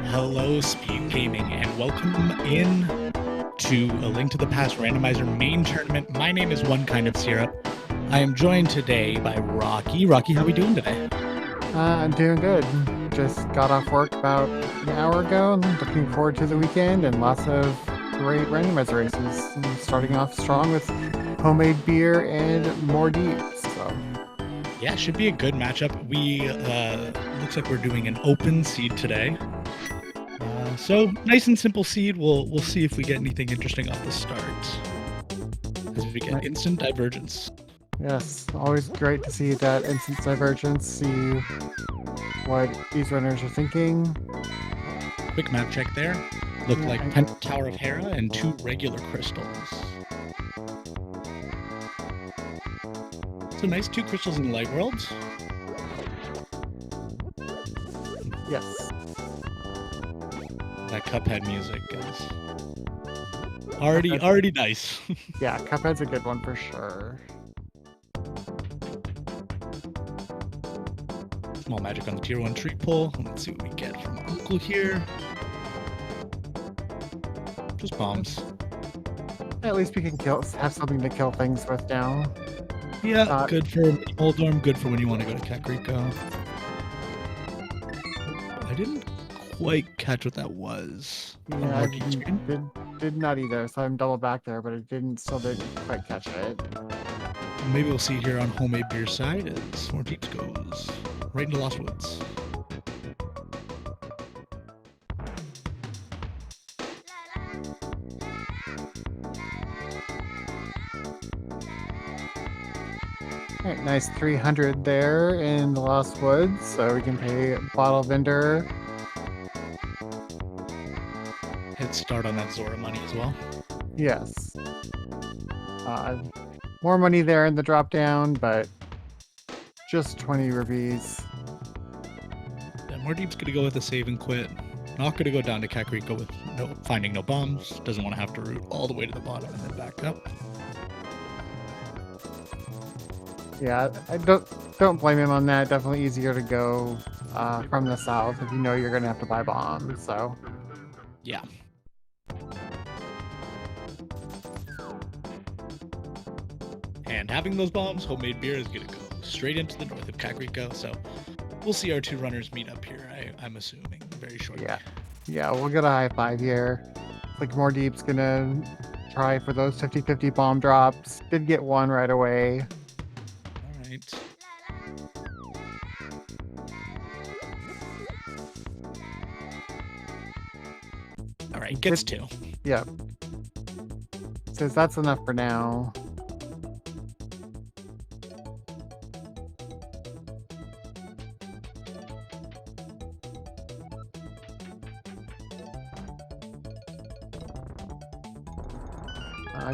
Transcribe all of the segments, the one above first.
Hello, Speed Gaming, and welcome in to a Link to the Past randomizer main tournament. My name is One Kind of Syrup. I am joined today by Rocky. Rocky, how are we doing today? I'm doing good. Just got off work about an hour ago and looking forward to the weekend and lots of great randomizer races. And starting off strong with homemade beer and more deep. So Yeah, it should be a good matchup. We looks like we're doing an open seed today. So nice and simple seed. We'll see if we get anything interesting off the start. As we get instant divergence. yes, always great to see that instant divergence, see what these runners are thinking. Quick map check there. Look like Tower of Hera and 2 regular crystals. So nice 2 crystals in the light world. Yes. That Cuphead music is already nice. Yeah, Cuphead's a good one for sure. Small magic on the tier 1 tree pull. Let's see what we get from Uncle here. Just bombs. At least we can have something to kill things with now. Yeah, good for Oldorm, good for when you want to go to Kakariko. I didn't quite catch what that was. Yeah, I did not either, so I'm double back there, but I still didn't quite catch it. Maybe we'll see here on homemade beer side as more deep goes right into Lost Woods. All right, nice 300 there in the Lost Woods, so we can pay bottle vendor. Head start on that Zora money as well. Yes. More money there in the drop down, but just 20 rupees. Yeah, more deep's gonna go with a save and quit. Not gonna go down to Kakariko with finding no bombs. Doesn't want to have to root all the way to the bottom and then back up. Yeah, I don't blame him on that. Definitely easier to go from the south if you know you're gonna have to buy bombs. So yeah. And having those bombs, homemade beer is gonna go straight into the north of Kakariko. So we'll see our 2 runners meet up here. I'm assuming very shortly. Yeah, we'll get a high 5 here. Like more deep's gonna try for those 50-50 bomb drops. Did get one right away. Right. All right, gets 2. Yeah. Says that's enough for now.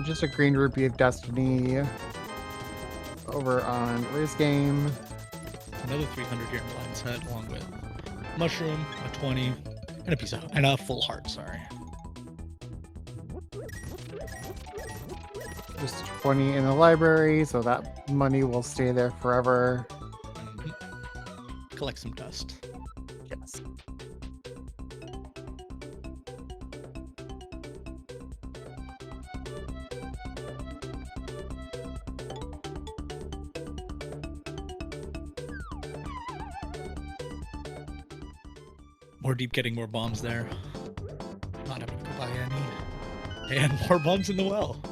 Just a green rupee of destiny over on Riz Game. Another 300 here in the lion's head, along with mushroom, a 20, and a piece of and a full heart. Sorry. Just 20 in the library, so that money will stay there forever. Collect some dust. Yes. More deep getting more bombs there. Not having to buy any. And more bombs in the well.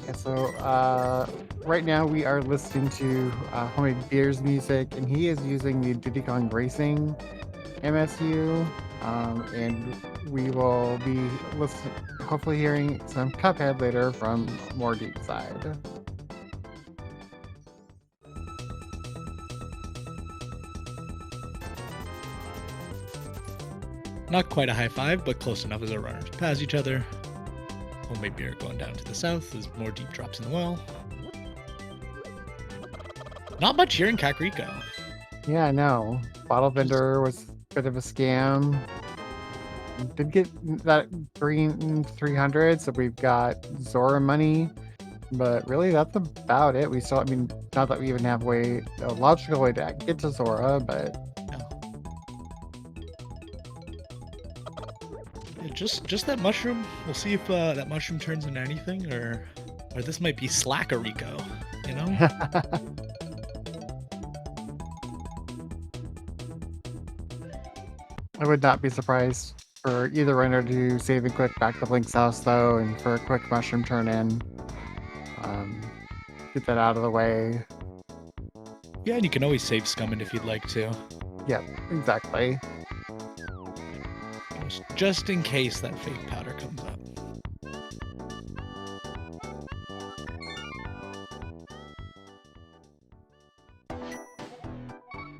Yeah, so right now we are listening to Homemade Beer's music, and he is using the Diddy Kong Racing MSU, and we will be hopefully hearing some Cuphead later from more deep side. Not quite a high 5, but close enough as our runners pass each other. Homemade beer going down to the south as more deep drops in the well. Not much here in Kakariko. Yeah, I know. Bottle vendor was a bit of a scam. Did get that green 300, so we've got Zora money. But really, that's about it. We still, I mean, not that we even have a logical way to get to Zora, but Yeah, just that mushroom. We'll see if that mushroom turns into anything, or this might be Slackerico, you know? I would not be surprised for either runner to save and quick back to Blink's house, though, and for a quick mushroom turn in. Get that out of the way. Yeah, and you can always save Scumming if you'd like to. Yep, exactly. Just in case that fake powder comes up.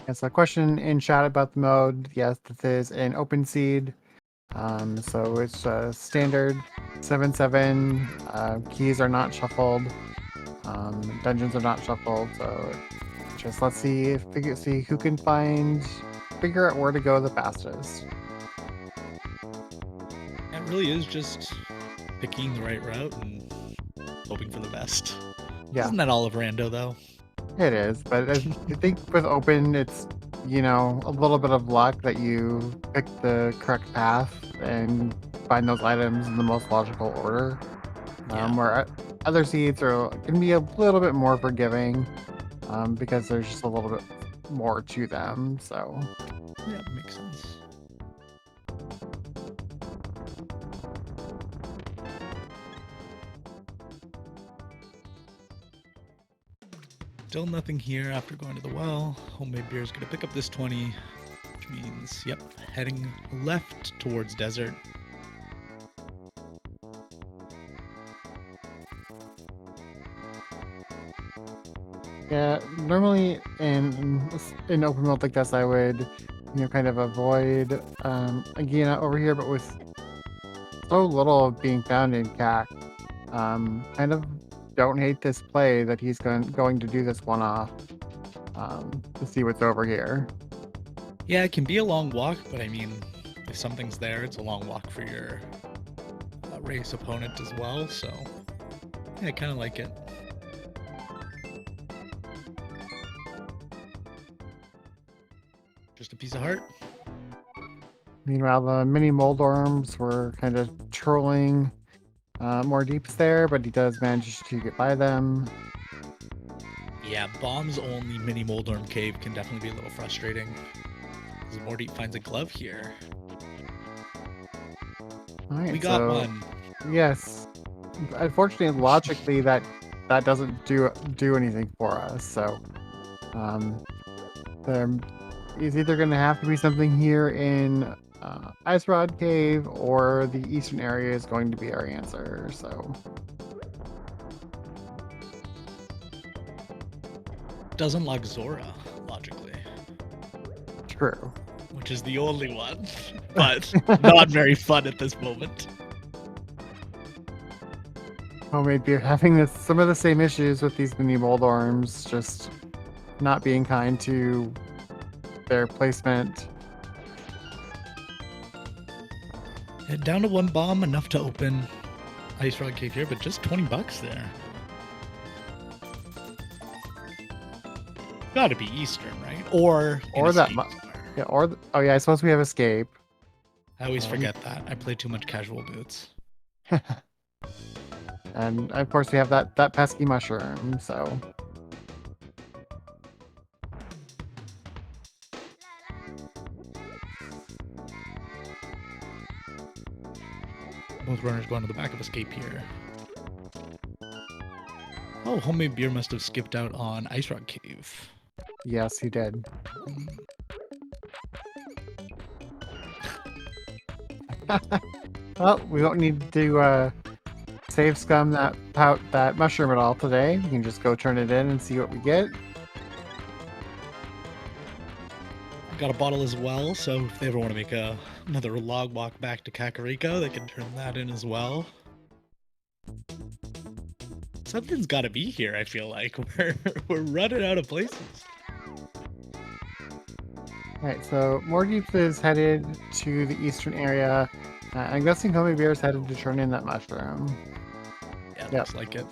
Yes, a question in chat about the mode. Yes, this is an open seed. So it's standard 7-7. Keys are not shuffled. Dungeons are not shuffled. So just let's see who can figure out where to go the fastest. It really is just picking the right route and hoping for the best. Yeah. Isn't that all of Rando though? It is, but I think with open, it's, you know, a little bit of luck that you pick the correct path and find those items in the most logical order. Where other seeds can be a little bit more forgiving because there's just a little bit more to them. So yeah, makes sense. Still nothing here after going to the well. Homemade beer is going to pick up this 20, which means, yep, heading left towards desert. yeah, normally in open mode like this, I would, you know, kind of avoid Agina over here, but with so little being found in CAC, kind of don't hate this play that he's going to do this one-off to see what's over here. Yeah, it can be a long walk, but I mean, if something's there, it's a long walk for your race opponent as well, so yeah, I kind of like it. Just a piece of heart. Meanwhile, the mini Moldorms were kind of trolling more deeps there, but he does manage to get by them. Yeah, Bomb's only mini Moldorm cave can definitely be a little frustrating. Because Morty finds a glove here. All right, we got one. Yes. Unfortunately, logically, that doesn't do anything for us. So, there is either going to have to be something here in Ice Rod Cave, or the eastern area is going to be our answer. So, doesn't like Zora logically. True. Which is the only one, but not very fun at this moment. Homemade beer having some of the same issues with these mini Moldorms, just not being kind to their placement. Yeah, down to one bomb, enough to open Ice Rod Cave here, but just $20 there. Got to be Eastern, right? Or that. Yeah, oh yeah, I suppose we have escape. I always forget that. I play too much casual boots. And of course we have that pesky mushroom, so. Both runners going to the back of escape here. Oh, Homemade Beer must have skipped out on Ice Rock Cave. Yes, he did. Well, we don't need to save scum that mushroom at all today. We can just go turn it in and see what we get. Got a bottle as well, so if they ever want to make another log walk back to Kakariko, they can turn that in as well. Something's got to be here, I feel like. We're running out of places. Alright, so Mordeep is headed to the eastern area. I'm guessing Homemade Beer is headed to turn in that mushroom. Yeah, looks like it.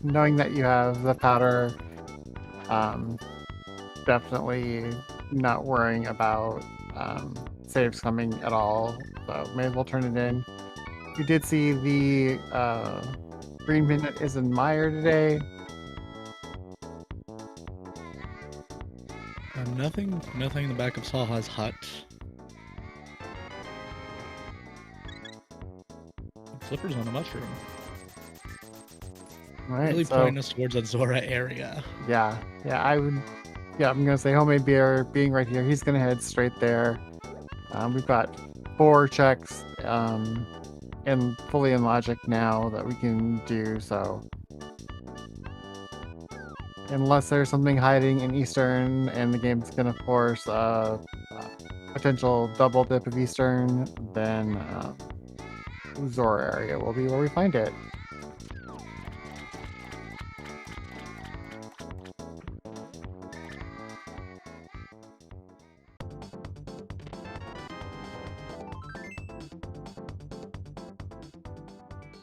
Knowing that you have the powder, Um, definitely not worrying about saves coming at all. So may as well turn it in. We did see the green minute is in Meyer today. Nothing in the back of Saha's hut. Flipper's on a mushroom. All right, Really so pointing us towards that Zora area. yeah, I would. Yeah, I'm gonna say homemade beer being right here. He's gonna head straight there. We've got 4 checks and fully in logic now that we can do so. Unless there's something hiding in Eastern and the game's gonna force a potential double dip of Eastern, then Zora area will be where we find it.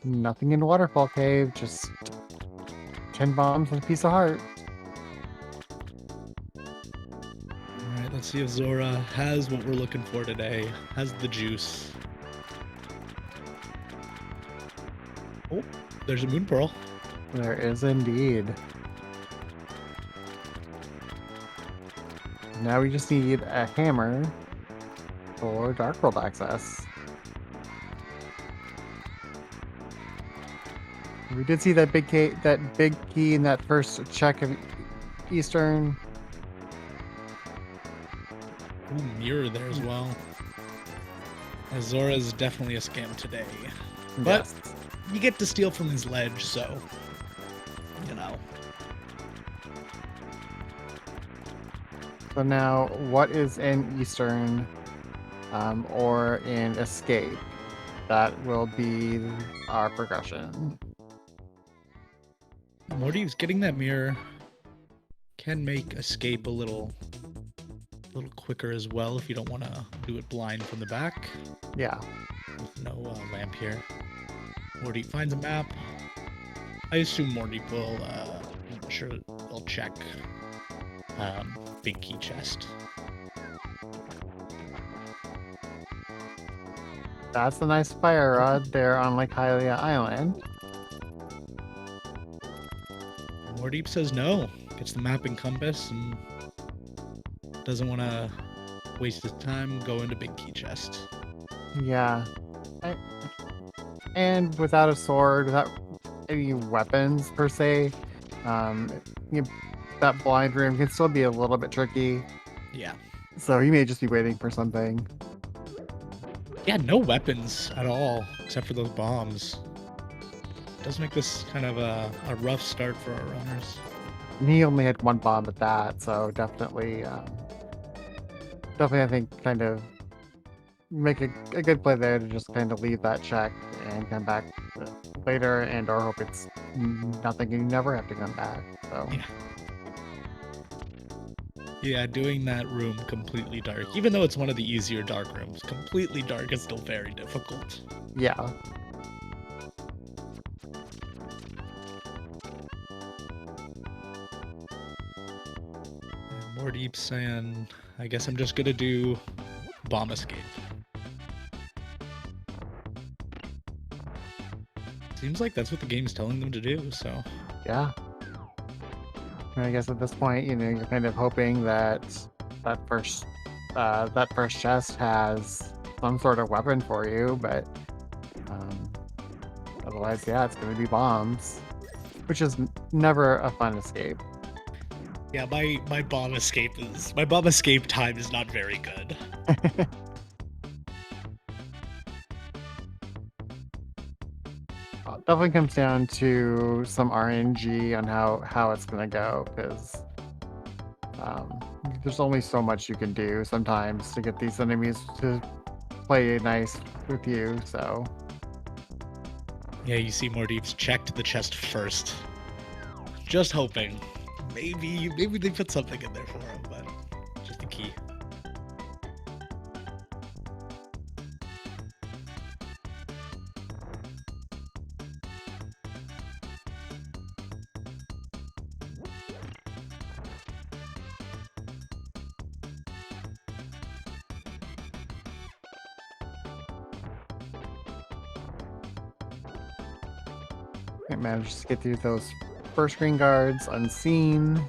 Nothing in Waterfall Cave, just 10 bombs and a piece of heart. Alright, let's see if Zora has what we're looking for today. Has the juice. Oh, there's a Moon Pearl. There is indeed. Now we just need a hammer for Dark World access. We did see that big key in that first check of Eastern. Ooh, mirror there as well. Zora is definitely a scam today. But Yes. you get to steal from his ledge, so you know. So now, what is in Eastern or in Escape? That will be our progression. Morty's getting that mirror can make escape a little quicker as well if you don't want to do it blind from the back. Yeah. With no lamp here. Morty finds a map. I assume Morty will, I'm sure he'll check big key chest. That's the nice fire rod there on Lake Hylia Island. Mordeep says no. Gets the map and compass and doesn't want to waste his time going to big key chest. Yeah. And without a sword, without any weapons per se, you that blind room can still be a little bit tricky. Yeah. So he may just be waiting for something. Yeah, no weapons at all except for those bombs. Does make this kind of a rough start for our runners. And he only had 1 bomb at that, so definitely, I think, kind of make a good play there to just kind of leave that check and come back later, and or hope it's nothing and you never have to come back. So yeah, doing that room completely dark, even though it's one of the easier dark rooms, completely dark is still very difficult. yeah. More deep saying, I guess I'm just gonna do bomb escape. Seems like that's what the game's telling them to do, so. Yeah. And I guess at this point, you're kind of hoping that that first chest has some sort of weapon for you, but otherwise, yeah, it's going to be bombs, which is never a fun escape. Yeah, my bomb escape time is not very good. Definitely comes down to some RNG on how it's going to go, because there's only so much you can do sometimes to get these enemies to play nice with you, so. Yeah, you see Mordeep's checked the chest first. Just hoping. Maybe they put something in there for him, but just a key. It manages to get through those first green guards unseen.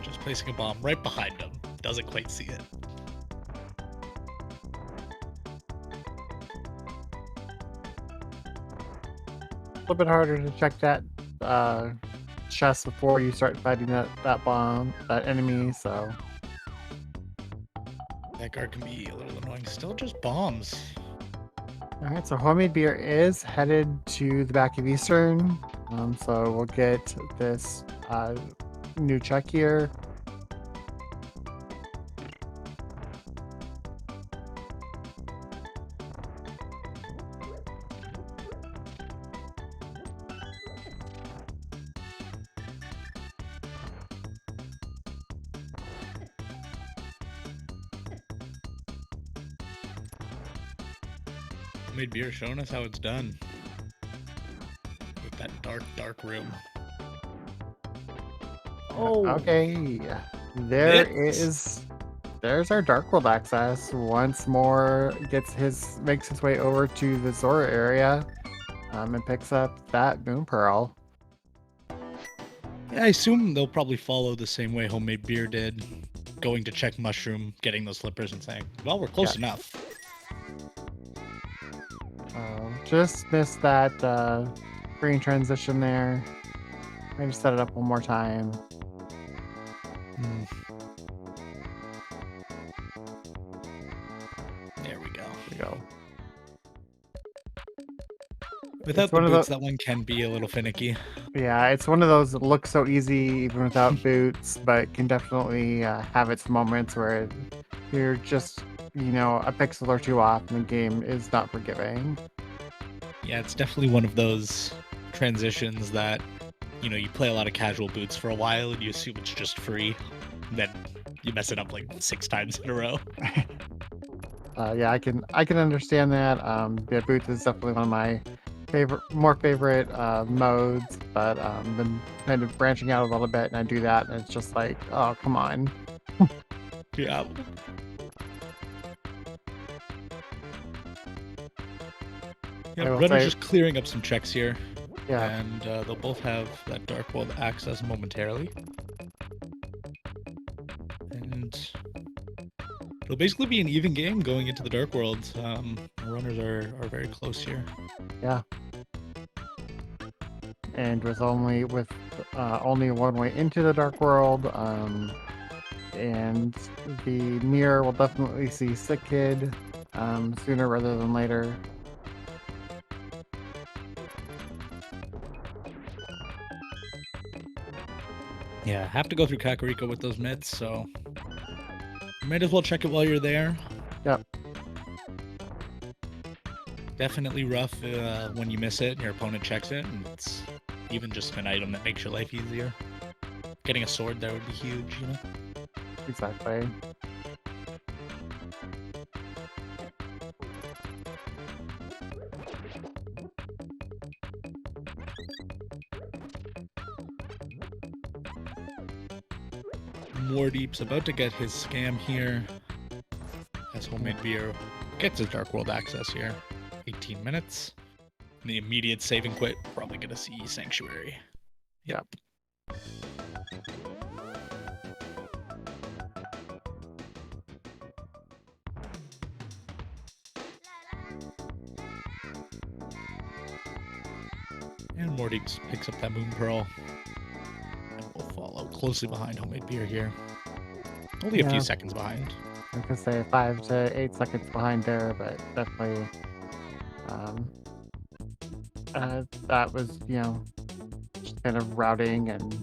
Just placing a bomb right behind him. Doesn't quite see it. A little bit harder to check that chest before you start fighting that enemy, so. That guard can be a little annoying. Still just bombs. Alright, so homemade beer is headed to the back of Eastern. So we'll get this new check here. Homemade beer showing us how it's done. With that dark room. Oh, Okay. There's our Dark World access. Once more makes his way over to the Zora area, and picks up that Moon Pearl. Yeah, I assume they'll probably follow the same way Homemade Beer did, going to check Mushroom, getting those slippers, and saying, "Well, we're close enough." Just missed that green transition there. Maybe set it up one more time. There we go. There we go. Without the boots, that one can be a little finicky. Yeah, it's one of those that looks so easy even without boots, but can definitely have its moments where you're just, a pixel or two off and the game is not forgiving. Yeah, it's definitely one of those transitions that, you play a lot of casual boots for a while and you assume it's just free. Then you mess it up like 6 times in a row. Yeah, I can understand that. Yeah, boots is definitely one of my more favorite modes, but been kind of branching out a little bit, and I do that, and it's just like, oh, come on. Yeah. Yeah, Runner's just clearing up some checks here. Yeah. And they'll both have that Dark World access momentarily. And it'll basically be an even game going into the Dark World. Runners are very close here. Yeah. And with only one way into the Dark World, and the mirror will definitely see Sick Kid sooner rather than later. Yeah, have to go through Kakariko with those mitts, so you might as well check it while you're there. Yep. Definitely rough when you miss it and your opponent checks it, and it's even just an item that makes your life easier. Getting a sword there would be huge, Exactly. Wardeep's about to get his scam here as Homemade Beer gets his Dark World access here. 18 minutes. And the immediate save and quit, probably going to see Sanctuary. Yep. And Wardeep picks up that Moon Pearl. And will follow closely behind Homemade Beer here. Only a few seconds behind. I was gonna say 5 to 8 seconds behind there, but definitely that was, just kind of routing, and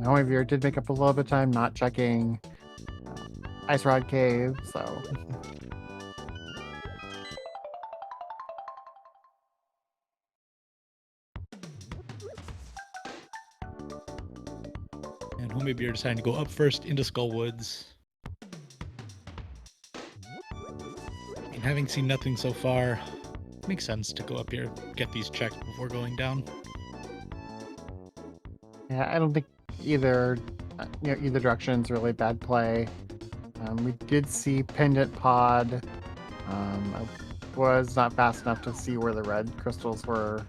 Homemade Beer did make up a little bit of time not checking Ice Rod Cave, so. And Homemade Beer deciding to go up first into Skull Woods. And having seen nothing so far, it makes sense to go up here, get these checked before going down. Yeah, I don't think either direction's really bad play. We did see Pendant Pod. was not fast enough to see where the red crystals were.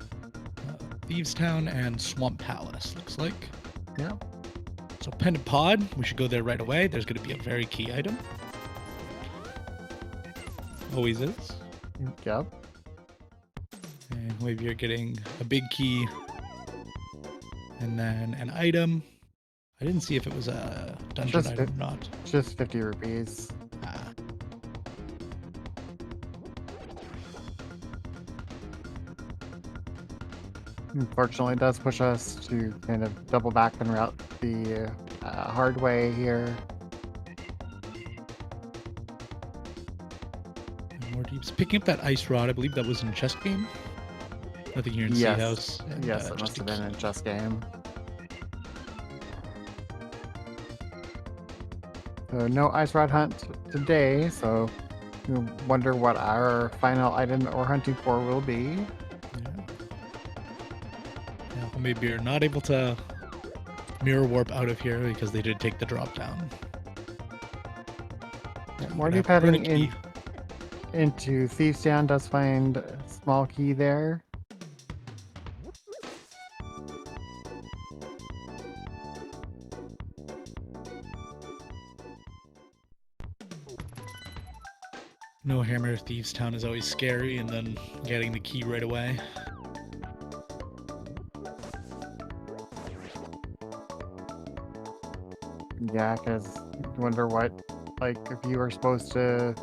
Thieves Town and Swamp Palace, looks like. Yeah. So Pendant Pod, we should go there right away. There's going to be a very key item. Always is. Yep. And maybe you're getting a big key. And then an item. I didn't see if it was a dungeon item or not. Just 50 rupees. Ah. Unfortunately, it does push us to kind of double back and route the hard way here. More deeps. Picking up that ice rod, I believe that was in chest game. Nothing here in Seed House. And, yes, it must have been in chess game. So no ice rod hunt today, so you wonder what our final item that we're hunting for will be. Yeah, well, maybe you're not able to mirror warp out of here because they did take the drop down. Yeah, more deep heading into Thieves Town does find a small key there. No hammer, Thieves Town is always scary, and then getting the key right away. Yeah, because you wonder what, like, if you were supposed to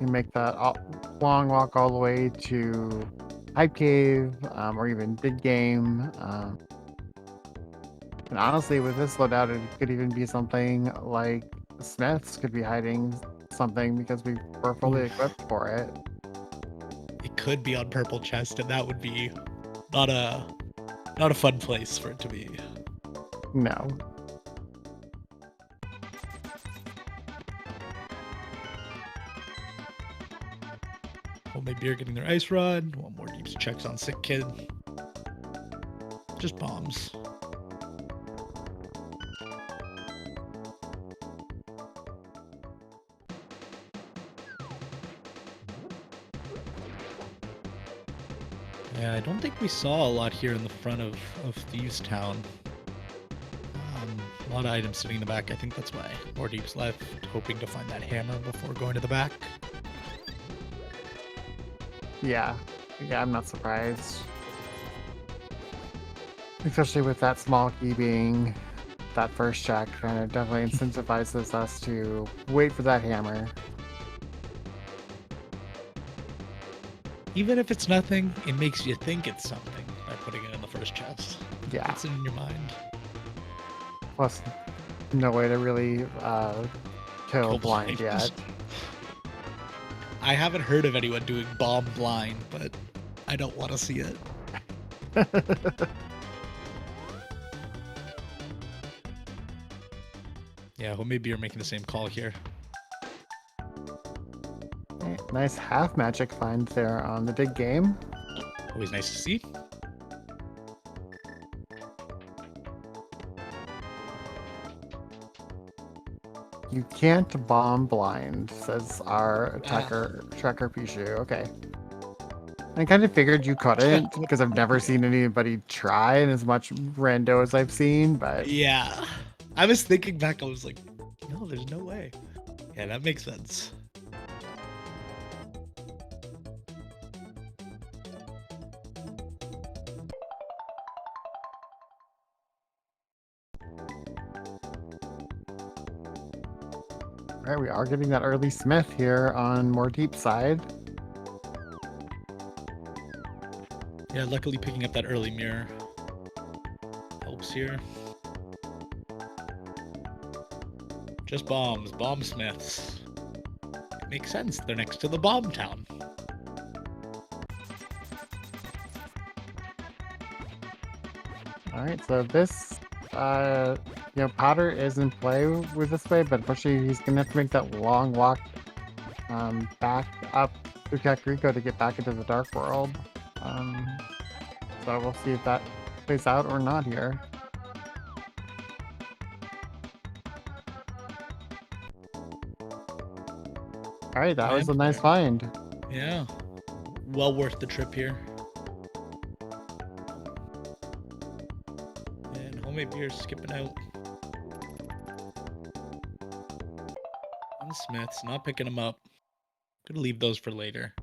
make that long walk all the way to Hype Cave, or even Big Game. And honestly, with this loadout, it could even be something like Smiths could be hiding something because we were fully equipped for it. It could be on purple chest, and that would be not a fun place for it to be. No. Well, maybe you're getting their ice rod. One more deeps checks on Sick Kid. Just bombs. Yeah, I don't think we saw a lot here in the front of Thieves Town. A lot of items sitting in the back. I think that's why more deeps left, hoping to find that hammer before going to the back. Yeah, I'm not surprised. Especially with that small key being that first check, kind of definitely incentivizes us to wait for that hammer. Even if it's nothing, it makes you think it's something by putting it in the first chest. Yeah. It's in your mind. Plus, no way to really kill blind yet. I haven't heard of anyone doing bomb blind, but I don't want to see it. Yeah, well, maybe you're making the same call here. Nice half magic find there on the Dig Game. Always nice to see. You can't bomb blind, says our tracker Pichu. Okay. I kind of figured you couldn't because I've never seen anybody try in as much rando as I've seen, but yeah. I was thinking back, I was like, no, there's no way. Yeah, that makes sense. Alright, we are getting that early Smith here on more deep side. Yeah, luckily picking up that early mirror helps here. Just bombs, bomb smiths. Makes sense, they're next to the bomb town. Alright, so this Powder is in play with this way, but unfortunately he's gonna have to make that long walk back up to Kakariko to get back into the Dark World. So we'll see if that plays out or not here. Alright, that was a nice find. Yeah. well worth the trip here. And homemade beer skipping out. And Smiths, not picking them up. Gonna leave those for later.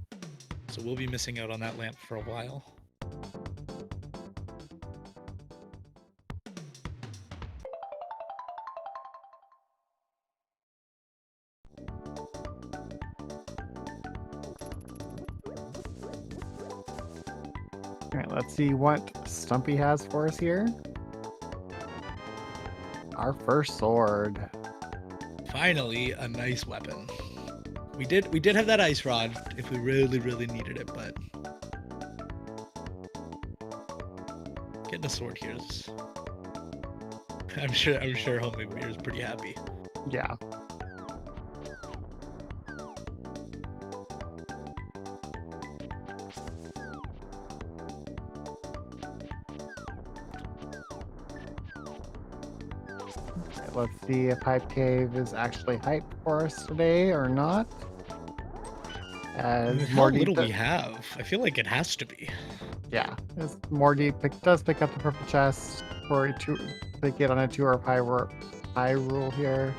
So we'll be missing out on that lamp for a while. All right, let's see what Stumpy has for us here. Our first sword. Finally, a nice weapon. We did have that ice rod if we really needed it, but getting a sword here is, I'm sure homemade beer is pretty happy. Yeah. Let's see if Hype Cave is actually hype for us today or not. As With how more little deep, we have, I feel like it has to be. yeah, as more deep does pick up the purple chest for a two to get on a tour of high rule here.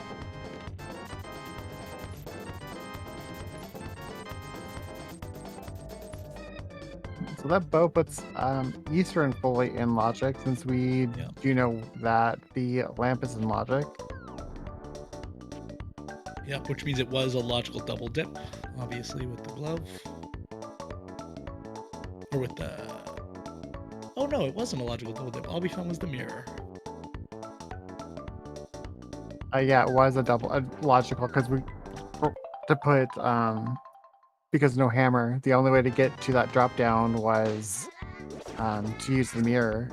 So that bow puts Eastern fully in logic, since we do know that the lamp is in logic. Yep, which means it was a logical double dip, obviously, with the glove. Or with the... Oh no, it wasn't a logical double dip. All we found was the mirror. Yeah, it was a double logical, because to put because no hammer, the only way to get to that drop down was to use the mirror.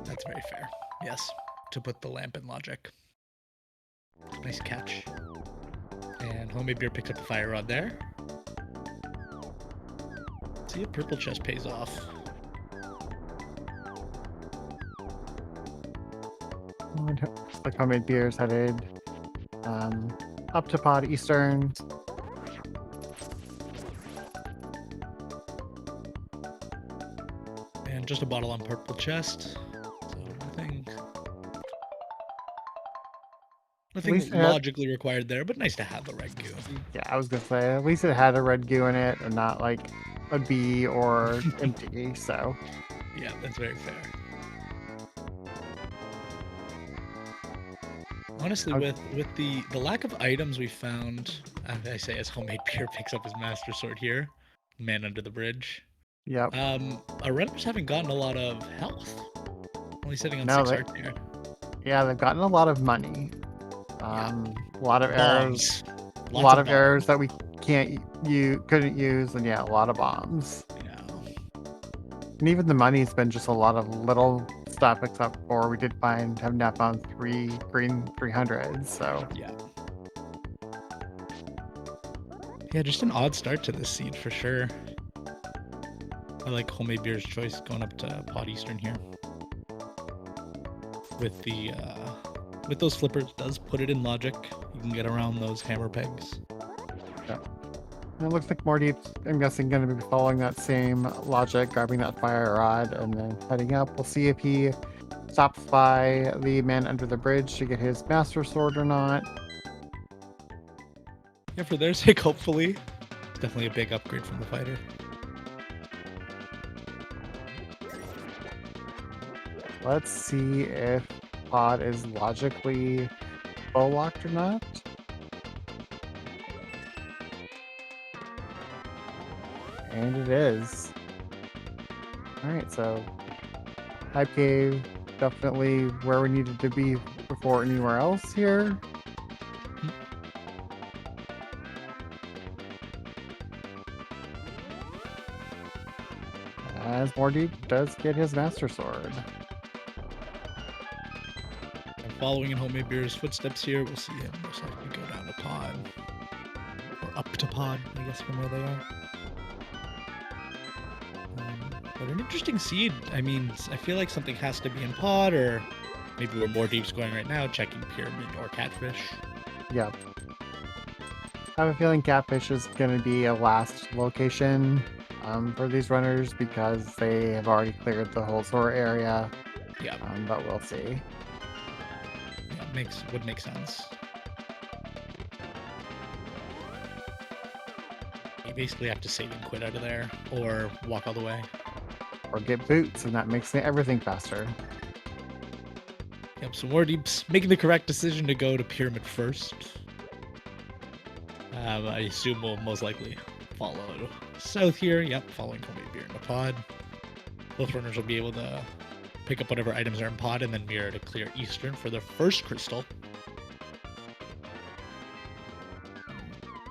That's very fair. Yes, to put the lamp in logic. Nice catch. And homemade beer picks up the fire rod there. See if purple chest pays off. The homemade beer is headed up to pod Eastern. And just a bottle on purple chest. So nothing logically required there, but nice to have the red goo. Yeah, I was gonna say, at least it had a red goo in it and not like a B or empty, so. Yeah, that's very fair. Honestly, with the lack of items we found, I say as homemade beer picks up his master sword here, man under the bridge. Yep. Our runners haven't gotten a lot of health. Only sitting on 6 hearts here. Yeah, they've gotten a lot of money. A lot of bombs. arrows. A lot of arrows that we couldn't use, and yeah, a lot of bombs. Yeah. And even the money's been just a lot of little stuff, except for we did have now found 3 green 300s, so. Yeah, just an odd start to this seed for sure. I like homemade beer's choice going up to pod Eastern here. With the with those flippers, does put it in logic. You can get around those hammer pegs. Yeah. And it looks like Morty, I'm guessing, going to be following that same logic, grabbing that fire rod and then heading up. We'll see if he stops by the man under the bridge to get his master sword or not. Yeah, for their sake, hopefully. It's definitely a big upgrade from the fighter. Let's see if pod is logically bow locked or not. And it is. Alright, so Hype Cave, definitely where we needed to be before anywhere else here. As Mordeep does get his master sword. And following in homemade beer's footsteps here, we'll see him most likely go down to pod. Or up to pod, I guess, from where they are. But an interesting seed. I mean, I feel like something has to be in pod, or maybe where Mordeep's going right now, checking pyramid or catfish. Yep. I have a feeling Catfish is going to be a last location for these runners because they have already cleared the whole store area. Yeah, But we'll see. yeah, would make sense. You basically have to save and quit out of there, or walk all the way. Or get boots, and that makes everything faster. Yep, so Wardeep's making the correct decision to go to Pyramid first. I assume we'll most likely follow south here. Yep, following homemade beer in the pod. Both runners will be able to pick up whatever items are in pod and then mirror to clear eastern for their first crystal.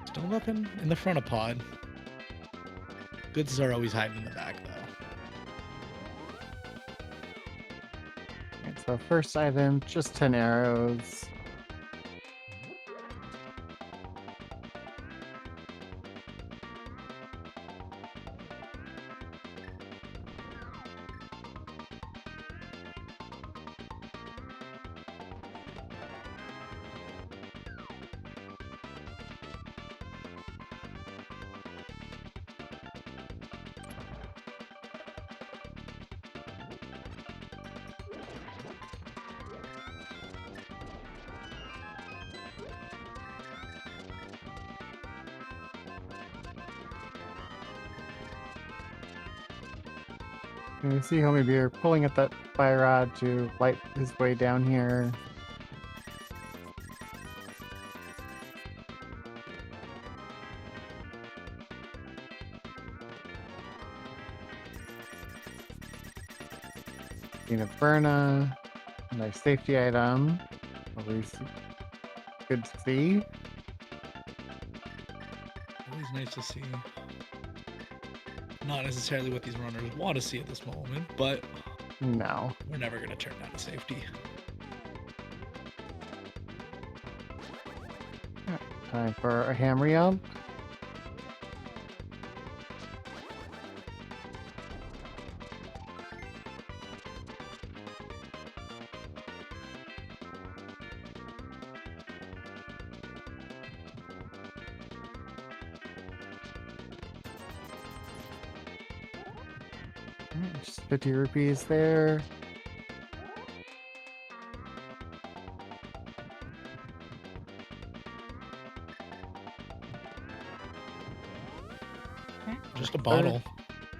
Still nothing in the front of pod. Goods are always hiding in the back, though. Right, so first item, just 10 arrows. And you see Homie Beer pulling at that fire rod to light his way down here. Berna, nice safety item. At least good to see. Always nice to see. Not necessarily what these runners want to see at this moment, but no, we're never going to turn down a safety. Time for a hammer up. Just 50 rupees there. Just a bottle.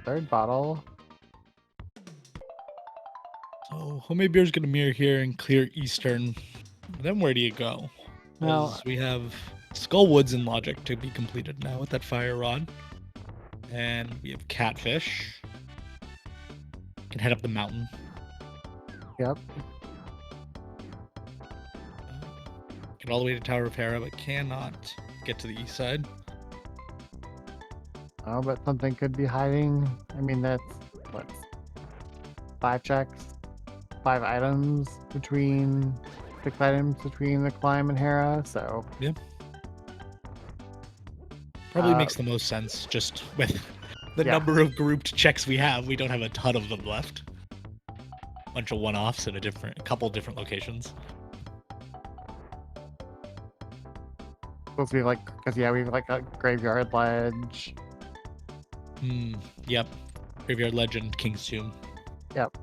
Third bottle. So homemade beer is going to mirror here and clear eastern. Then where do you go? Well, We have Skullwoods and Logic to be completed now with that fire rod. And we have Catfish. Can head up the mountain. Yep. Get all the way to Tower of Hera, but cannot get to the east side. Oh, but something could be hiding. I mean, that's what? 5 checks, 5 items between 6 items between the climb and Hera. So yeah, probably makes the most sense. Just with the number of grouped checks we have, we don't have a ton of them left. Bunch of one-offs in a couple different locations. Supposed to be like, because we have like a graveyard ledge. Yep. Graveyard Legend, King's Tomb. Yep.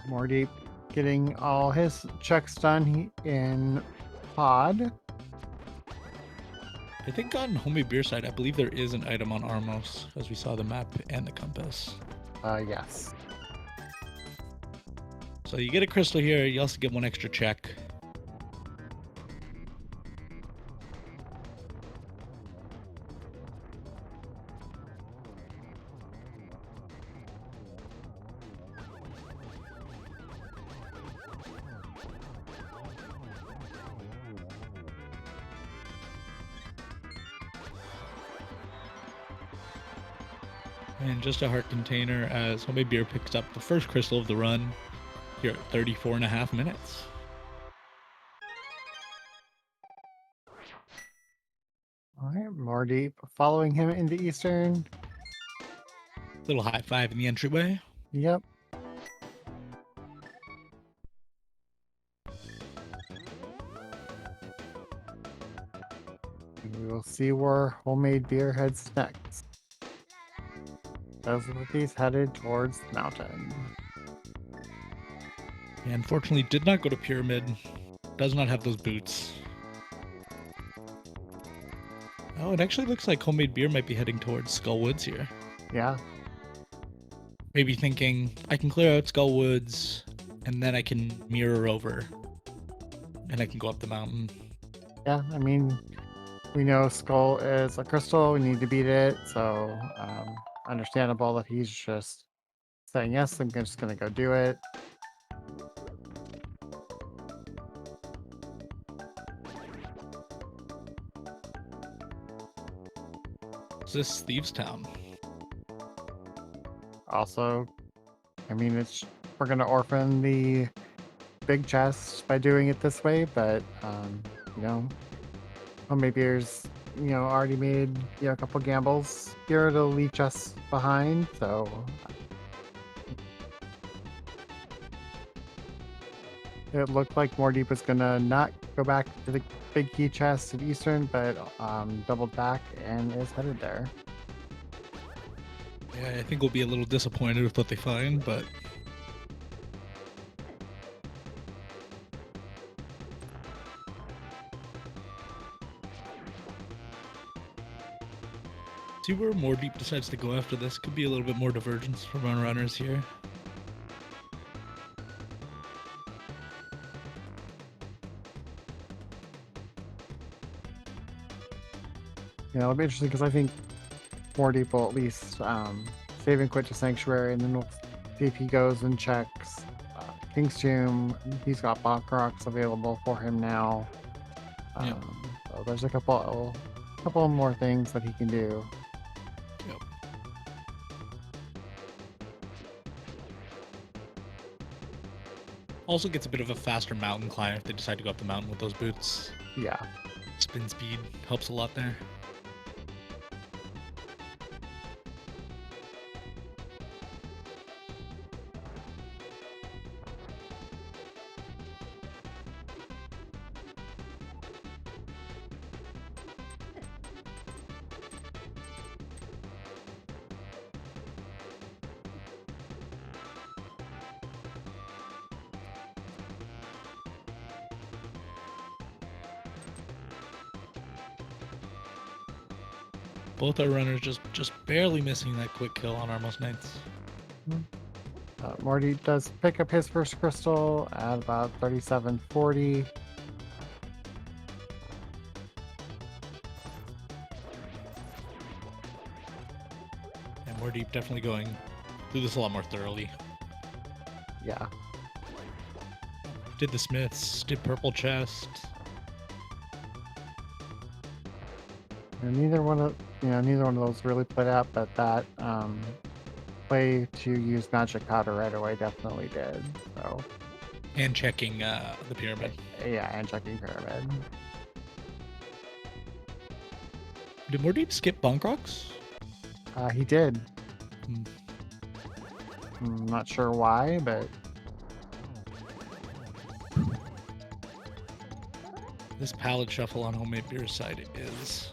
Wardeep getting all his checks done in pod. I think on homemade beer side, I believe there is an item on Armos, as we saw the map and the compass. Yes. So you get a crystal here, you also get 1 extra check. And just a heart container as Homemade Beer picks up the first crystal of the run here at 34.5 minutes. All right, more deep. Following him into Eastern. Little high five in the entryway. Yep. We will see where Homemade Beer heads next. As he's headed towards the mountain. And unfortunately did not go to Pyramid. Does not have those boots. Oh, it actually looks like Homemade Beer might be heading towards Skull Woods here. Yeah. Maybe thinking, I can clear out Skull Woods, and then I can mirror over. And I can go up the mountain. Yeah, I mean, we know Skull is a crystal. We need to beat it. So, understandable that he's just saying, yes, I'm just going to go do it. Is this Thieves Town? Also, I mean, we're going to orphan the big chest by doing it this way, but, you know, Homemade Beer's, already made, a couple gambles here to leech us behind, so it looked like Mordeep was gonna not go back to the big key chest at Eastern, but doubled back and is headed there. Yeah, I think we'll be a little disappointed with what they find, but see where Mordeep decides to go after this. Could be a little bit more divergence from our runners here. Yeah, it'll be interesting because I think Mordeep will at least save and quit to Sanctuary, and then we'll see if he goes and checks King's Tomb. He's got Bonk Rocks available for him now. Yep. So there's a couple more things that he can do. Yep. Also gets a bit of a faster mountain climb if they decide to go up the mountain with those boots. Yeah. Spin speed helps a lot there. Both our runners just barely missing that quick kill on Armos Knights. Morty does pick up his first crystal at about 3740. And Mordeep definitely going through this a lot more thoroughly. Yeah. Did the Smiths, did Purple Chest. And neither one of those really played out, but that play to use magic powder right away definitely did. So. And checking the pyramid. Yeah, and checking pyramid. Did Mordeep skip Bonk Rocks? He did. Hmm. I'm not sure why, but This palette shuffle on Homemade Beer's side is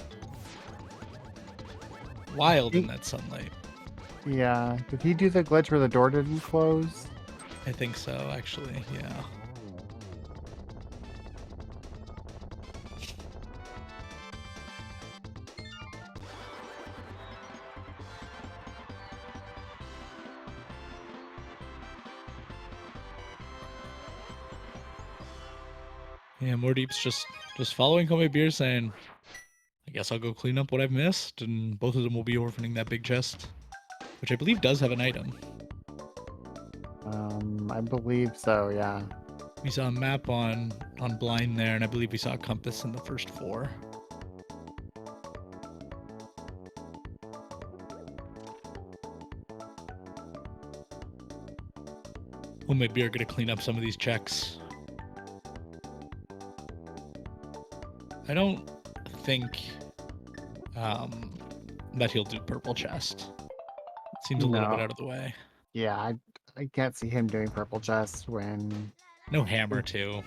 wild in that sunlight. yeah. Did he do the glitch where the door didn't close? I think so, actually, yeah. Yeah, Mordeep's just following Homemade Beer saying, I guess I'll go clean up what I've missed, and both of them will be orphaning that big chest, which I believe does have an item. I believe so, yeah. We saw a map on blind there, and I believe we saw a compass in the first 4. Homemade beer gonna clean up some of these checks. I don't think that he'll do purple chest. Seems a little bit No. out of the way. Yeah, I can't see him doing purple chest when No hammer too.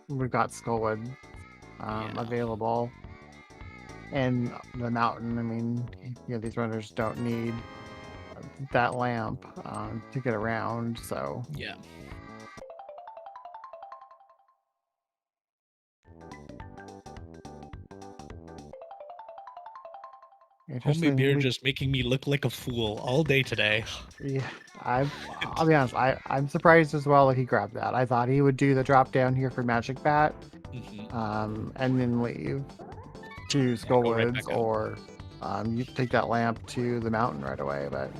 we've got Skullwood Yeah. available. And the mountain, I mean, these runners don't need that lamp to get around, so Yeah. Homemade beer interestingly, just making me look like a fool all day today. yeah, I'll be honest, I'm surprised as well that he grabbed that. I thought he would do the drop down here for Magic Bat, and then leave to Yeah, go right Skullwoods, back up. or you take that lamp to the mountain right away, but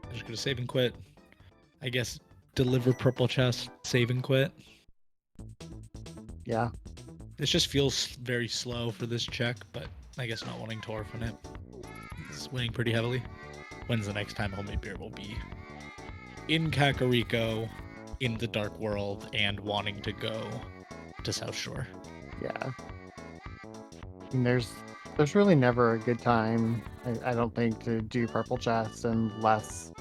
I'm just gonna save and quit. I guess deliver purple chest, save and quit. yeah. This just feels very slow for this check, but I guess not wanting to orphan it. It's winning pretty heavily. When's the next time Homemade Beer will be in Kakariko, in the Dark World, and wanting to go to South Shore? Yeah. And there's really never a good time, I don't think, to do purple chest unless,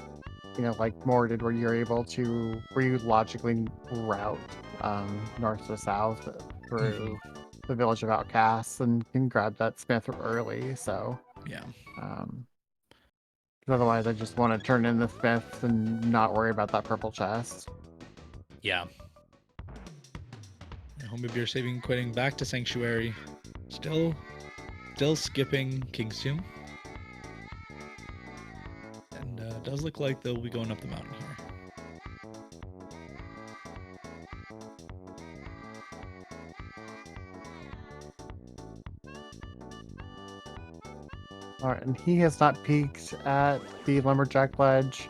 like Moore did, where you logically route north to south through the village of outcasts and can grab that smith early. So Yeah. 'cause otherwise I just want to turn in the smith and not worry about that purple chest. Yeah. Homemade Beer saving and quitting back to Sanctuary. Still skipping Kingstoon. And it does look like they'll be going up the mountain here. All right, and he has not peeked at the lumberjack ledge,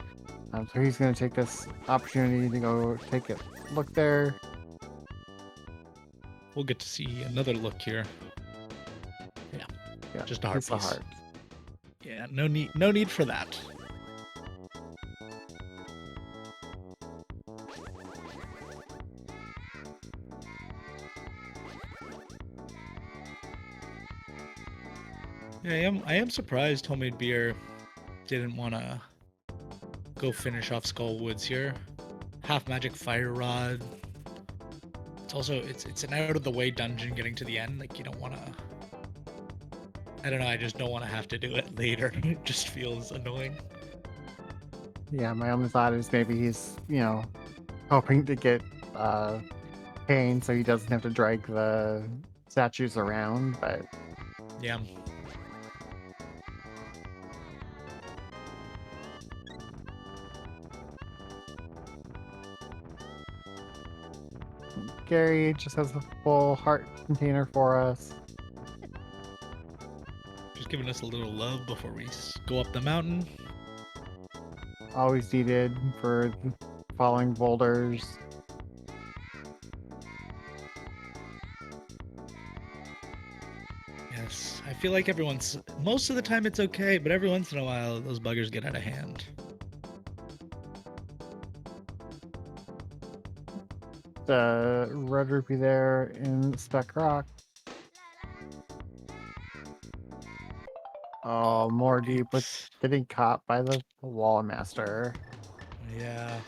so he's going to take this opportunity to go take a look there. We'll get to see another look here. Yeah, Just a heart it's a piece. heart. Yeah, no need for that. Yeah, I am surprised Homemade Beer didn't want to go finish off Skullwoods here. Half magic fire rod. It's also it's an out of the way dungeon getting to the end. Like you don't want to. I don't know. I just don't want to have to do it later. It just feels annoying. Yeah, my only thought is maybe he's, hoping to get Kane so he doesn't have to drag the statues around, but Yeah. Gary just has a full heart container for us. Just giving us a little love before we go up the mountain. Always needed for falling boulders. Yes, I feel like most of the time it's okay, but every once in a while those buggers get out of hand. The red rupee there in Spec Rock. Oh, more deep with getting caught by the wall master. Yeah.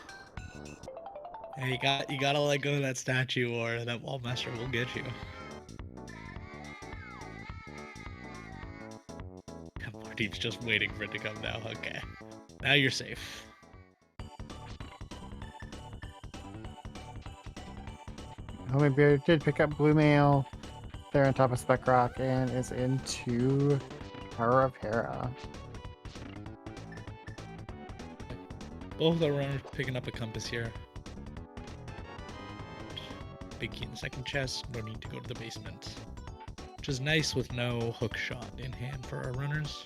Hey, you gotta let go of that statue or that wall master will get you. Deep's just waiting for it to come now. Okay. Now you're safe. Homemade Beer did pick up Blue Mail there on top of Spec Rock and is into Tower of Hera. Both are runners picking up a compass here. Big key in the second chest. No need to go to the basement. Which is nice with no hook shot in hand for our runners.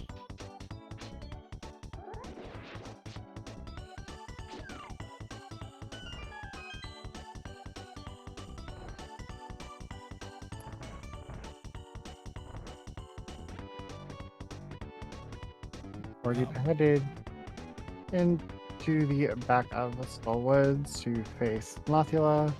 Already headed into the back of the Skullwoods to face Mothula.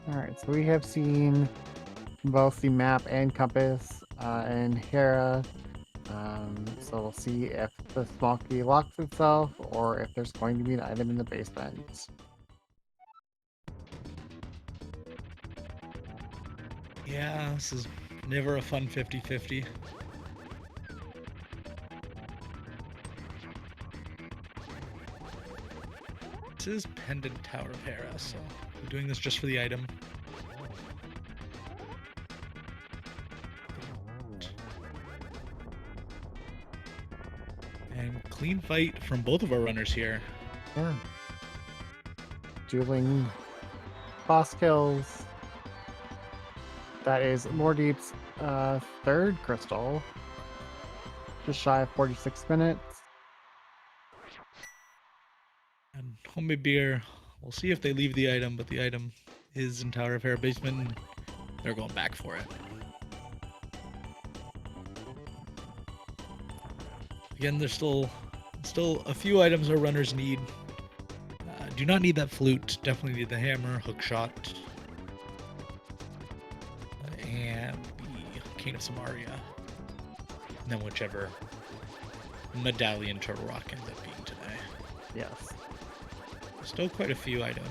Alright, so we have seen both the map and compass and Hera. So we'll see if the small key locks itself or if there's going to be an item in the basement. Yeah, this is never a fun 50-50. This is Pendant Tower of Hera, so we're doing this just for the item. And clean fight from both of our runners here. Yeah. Dueling boss kills. That is Mordeep's third crystal. Just shy of 46 minutes. And homemade beer, we'll see if they leave the item, but the item is in Tower of Hera basement, and they're going back for it. Again, there's still a few items our runners need. Do not need that flute. Definitely need the hammer, hook shot, and the Cane of Samaria. And then whichever medallion Turtle Rock ends up being today. Yes. Still quite a few items.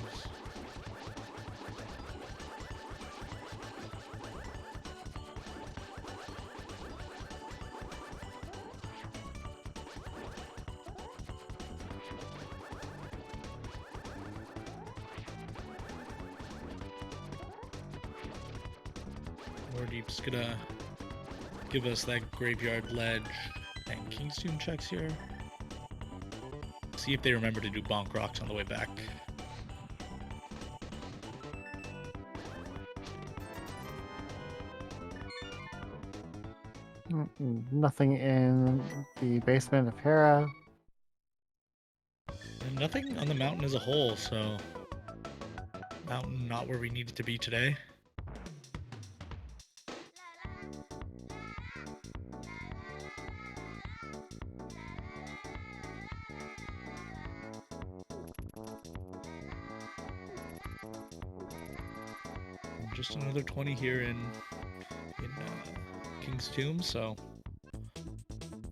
Mordeep's gonna give us that graveyard ledge and King's Tomb checks here. See if they remember to do bonk rocks on the way back. Nothing in the basement of Hera. And nothing on the mountain as a whole, so mountain not where we need it to be today. Just another 20 here in King's Tomb, so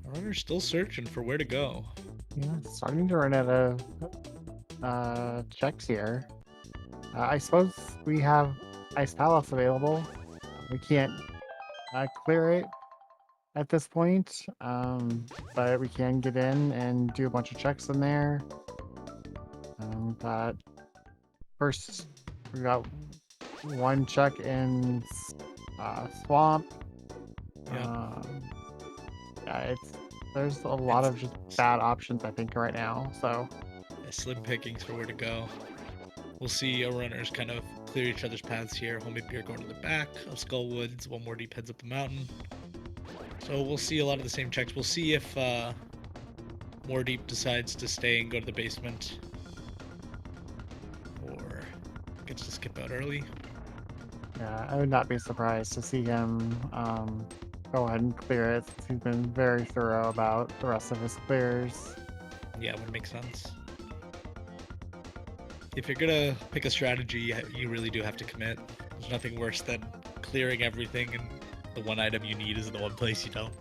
our runner's still searching for where to go. Yeah, starting to run out of checks here. I suppose we have Ice Palace available. We can't clear it at this point, but we can get in and do a bunch of checks in there. But first, we got one check in Swamp. Yeah. Yeah, there's a lot of just bad options, I think, right now. So Slim pickings for where to go. We'll see our runners kind of clear each other's paths here. Homemade beer going to the back of Skullwoods. One more deep heads up the mountain. So we'll see a lot of the same checks. We'll see if more deep decides to stay and go to the basement, or gets to skip out early. yeah, I would not be surprised to see him go ahead and clear it, since he's been very thorough about the rest of his clears. Yeah, would make sense. If you're gonna pick a strategy, you really do have to commit. There's nothing worse than clearing everything and the one item you need is the one place you don't.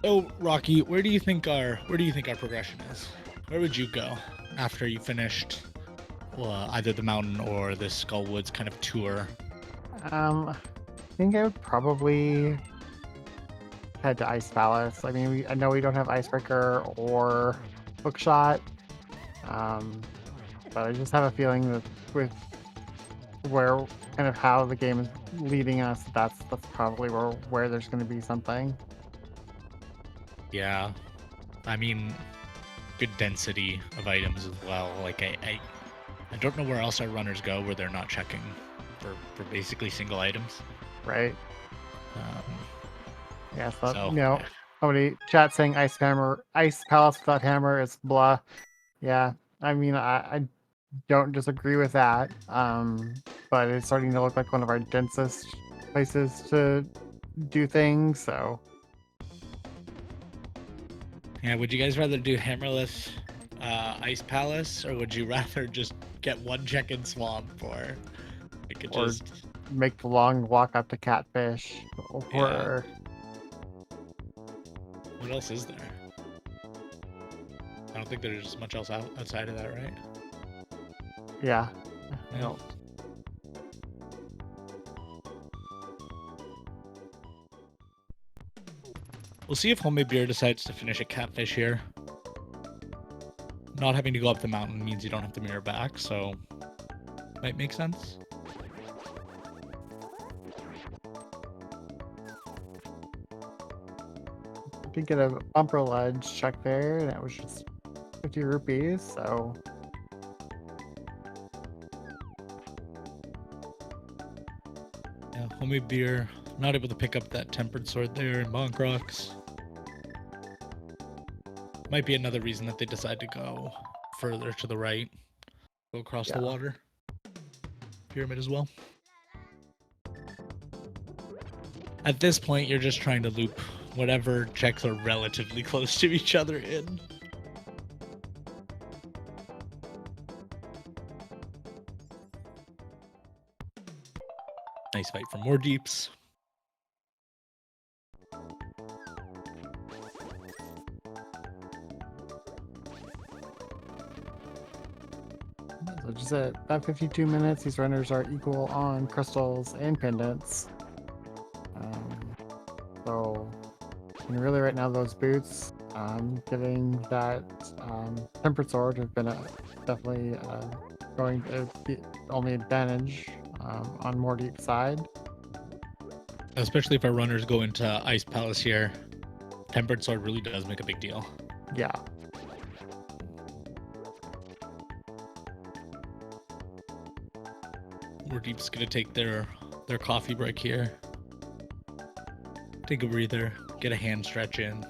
So, Rocky, where do you think our progression is? Where would you go after you finished either the mountain or the Skull Woods kind of tour? I think I would probably head to Ice Palace. I mean, I know we don't have Icebreaker or Hookshot, um, but I just have a feeling that with where kind of how the game is leading us, that's probably where there's going to be something. Yeah, I mean, good density of items as well. Like I don't know where else our runners go where they're not checking for basically single items. Right. Um, Yeah, so, so yeah. Somebody chat saying Ice Palace without hammer is blah. Yeah, I mean, I don't disagree with that. But it's starting to look like one of our densest places to do things. So yeah, would you guys rather do hammerless Ice Palace, or would you rather just get one check in Swamp, or I could or just make the long walk up to Catfish, or what else is there? I don't think there's much else outside of that, right? yeah. Yeah. We'll see if Homemade Beer decides to finish a Catfish here. Not having to go up the mountain means you don't have to mirror back, so might make sense. Did get a bumper ledge check there, and it was just 50 rupees. So Yeah, Homemade Beer not able to pick up that Tempered Sword there in Bonk Rocks. Might be another reason that they decide to go further to the right, go across the water. Pyramid as well. At this point, you're just trying to loop whatever checks are relatively close to each other in. Nice fight for more deeps. So just at about 52 minutes, these runners are equal on crystals and pendants. So, and really right now those boots, getting that tempered sword have been definitely going to be only advantage on more deep side. Especially if our runners go into Ice Palace here. Tempered Sword really does make a big deal. Yeah. More Deep's gonna take their coffee break here. Take a breather, get a hand stretch in.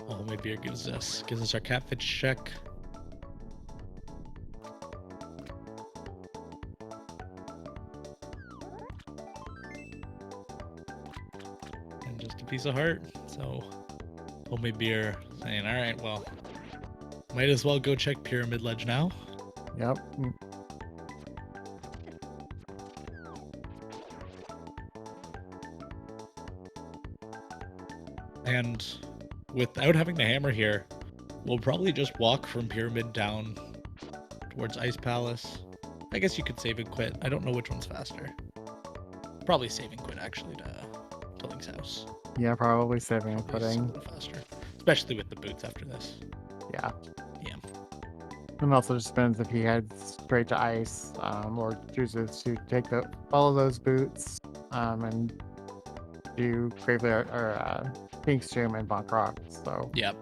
Oh, my beer gives us our catfish check. And just a piece of heart. So homemade beer saying, all right, well, might as well go check Pyramid Ledge now. Yep. And without having the hammer here, we'll probably just walk from Pyramid down towards Ice Palace. I guess you could save and quit. I don't know which one's faster. Probably save and quit, actually, to Link's house. Yeah, probably saving and quitting. Faster. Especially with the boots after this. Yeah. Yeah. And also just depends if he heads straight to ice, or chooses to follow those boots, and do Graveyard or Pink's Tomb and Bonk Rock. So yep.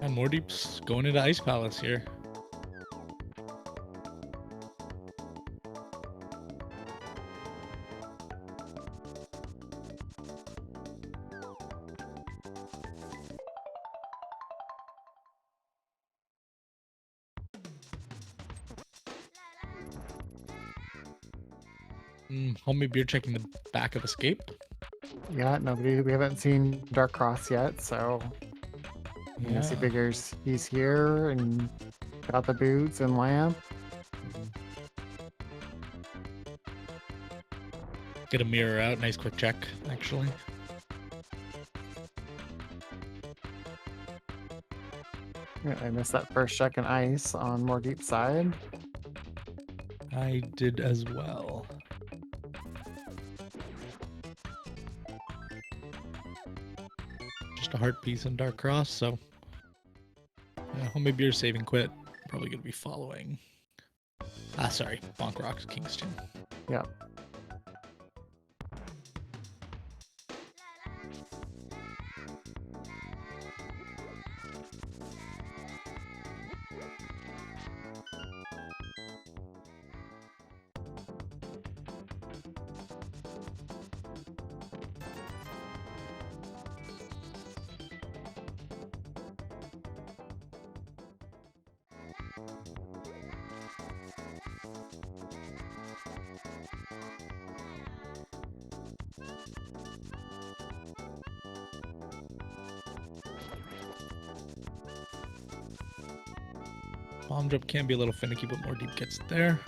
And more deeps going into Ice Palace here. Homemade beer checking the back of Escape. Yeah, we haven't seen Dark Cross yet, so I guess he figures he's here and got the boots and lamp. Get a mirror out. Nice quick check, actually. Yeah, I missed that first check in ice on more deep side. I did as well. Just a heart piece and Dark Cross, so yeah, Homemade Beer saving quit. Probably gonna be following. Sorry, Bonk Rocks Kingston. Yeah. Bomb jump can be a little finicky, but more deep gets there.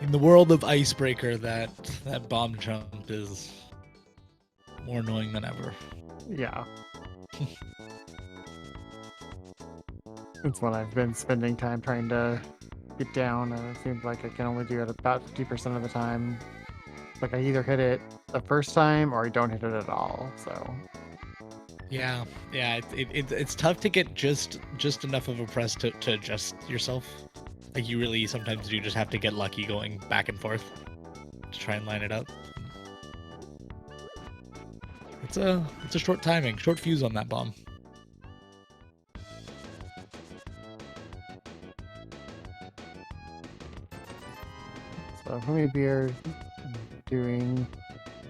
In the world of Icebreaker, that bomb jump is more annoying than ever. Yeah. It's what I've been spending time trying to get down, and it seems like I can only do it about 50% of the time. Like I either hit it the first time or I don't hit it at all. So Yeah, it's tough to get just enough of a press to adjust yourself. Like you really sometimes do just have to get lucky going back and forth to try and line it up. It's a short timing, short fuse on that bomb. So Homemade Beer doing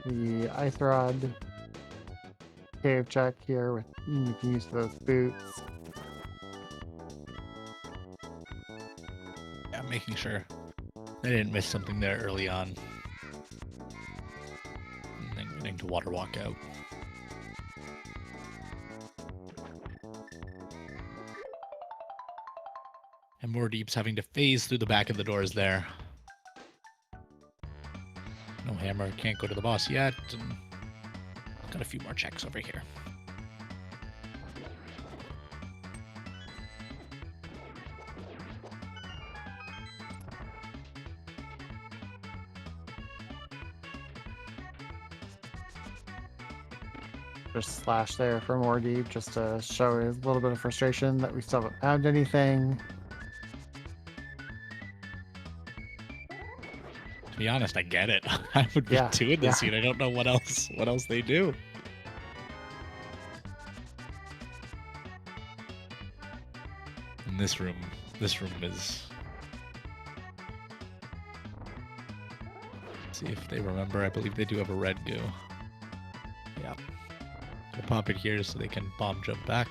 the ice rod cave check here with you can use those boots. Yeah, making sure I didn't miss something there early on. And then getting to water walk out. And more deeps having to phase through the back of the doors there. No hammer, can't go to the boss yet. And got a few more checks over here. Just slash there for more deep just to show a little bit of frustration that we still haven't found anything. To be honest, I get it. I would be doing this scene. I don't know what else they do. And this room is. Let's see if they remember. I believe they do have a red goo. Yeah. I'll pop it here so they can bomb jump back.